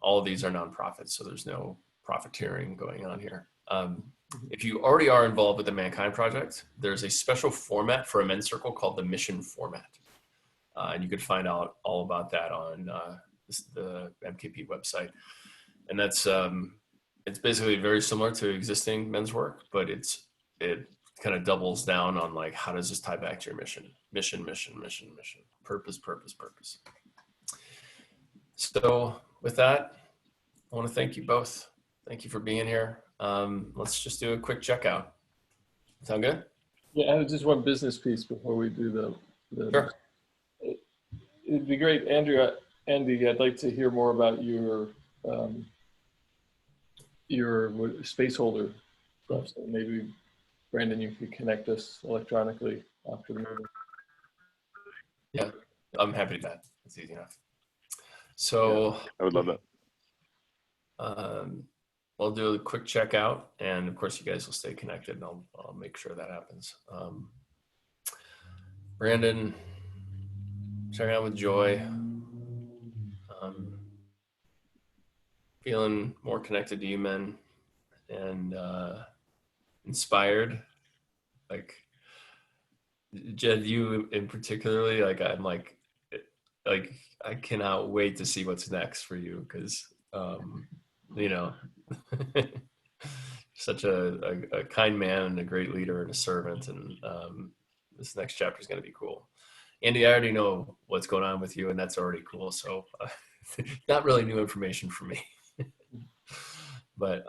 all of these are nonprofits, so there's no profiteering going on here. If you already are involved with the Mankind Project, there's a special format for a men's circle called the Mission Format. And you could find out all about that on the MKP website. And that's, it's basically very similar to existing men's work, but it kind of doubles down on, like, how does this tie back to your mission? Mission, purpose. So with that, I want to thank you both. Thank you for being here. Let's just do a quick checkout. Sound good? Yeah, I have just one business piece before we do the Sure. It'd be great, Andy, I'd like to hear more about your space holder stuff. So maybe, Brandon, you could connect us electronically after the meeting. Yeah, I'm happy to do that. It's easy enough. So Yeah, I would love that. I'll do a quick checkout, and of course you guys will stay connected, and I'll make sure that happens. Brandon, check out with joy. Feeling more connected to you men, and inspired. Like, Jed, you in particularly, like, I'm like I cannot wait to see what's next for you, because such a kind man and a great leader and a servant, and this next chapter is going to be cool. Andy, I already know what's going on with you, and that's already cool. So not really new information for me, but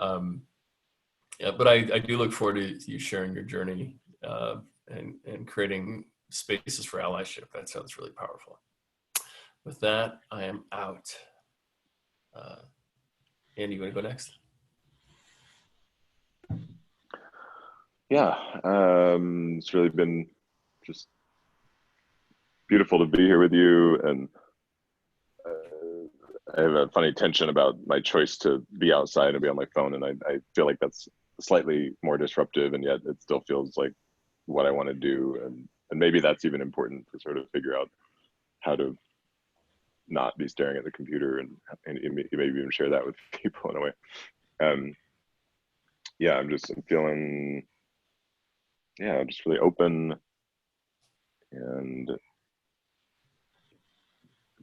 yeah, but I do look forward to you sharing your journey and creating spaces for allyship. That sounds really powerful. With that, I am out. Andy, you want to go next? Yeah, it's really been just beautiful to be here with you, and I have a funny tension about my choice to be outside and be on my phone, and I feel like that's slightly more disruptive, and yet it still feels like what I want to do, and maybe that's even important to sort of figure out how to not be staring at the computer, and maybe even share that with people in a way. Yeah, I'm feeling, yeah, just really open, and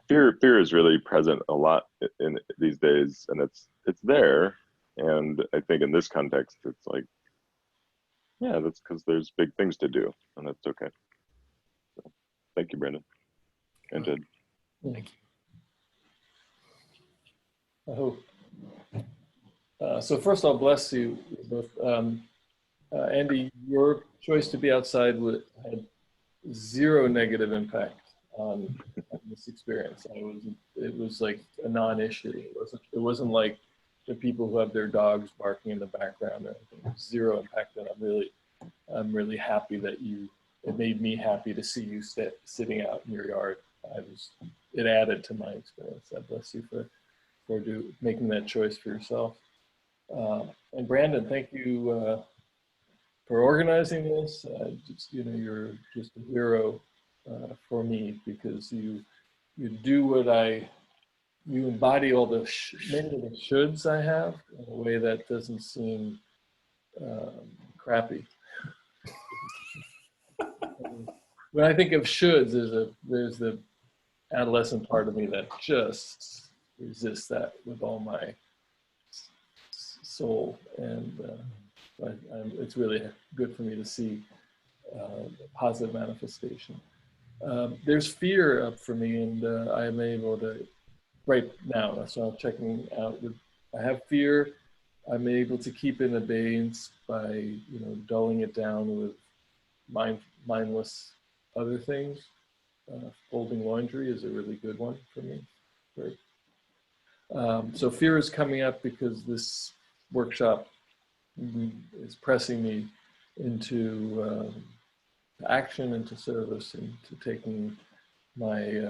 fear is really present a lot in these days, and it's there. And I think in this context, it's like, yeah, that's because there's big things to do, and that's okay. So, thank you, Brandon and Jed. Thank you. I hope. So first, I'll bless you both. Andy, your choice to be outside had zero negative impact on this experience. It was like a non-issue. It wasn't like the people who have their dogs barking in the background or anything. Zero impact, and I'm really happy that it made me happy to see you sitting out in your yard. it added to my experience. God bless you for making that choice for yourself. And Brandon, thank you for organizing this. You're just a hero for me, because you do you embody all the many of the shoulds I have in a way that doesn't seem crappy. When I think of shoulds, there's the adolescent part of me that just resists that with all my soul, and it's really good for me to see positive manifestation. There's fear up for me, and I'm able to right now. That's what I'm checking out. I have fear. I'm able to keep it in abeyance by dulling it down with mindless other things. Folding laundry is a really good one for me. Right. So fear is coming up because this workshop is pressing me into action, into service, into taking my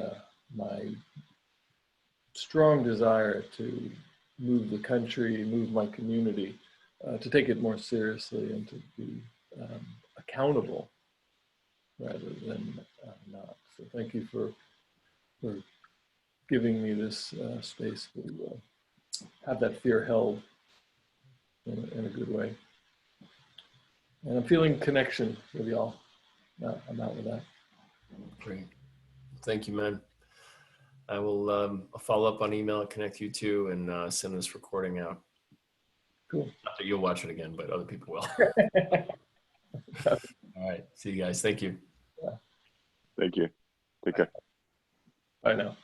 strong desire to move the country, move my community, to take it more seriously and to be accountable rather than not. So thank you for giving me this space to have that fear held in a good way. And I'm feeling connection with y'all. I'm out with that. Great. Thank you, man. I will follow up on email and connect you too, and send this recording out. Cool. Not that you'll watch it again, but other people will. All right. See you guys. Thank you. Thank you. Take care. Bye now.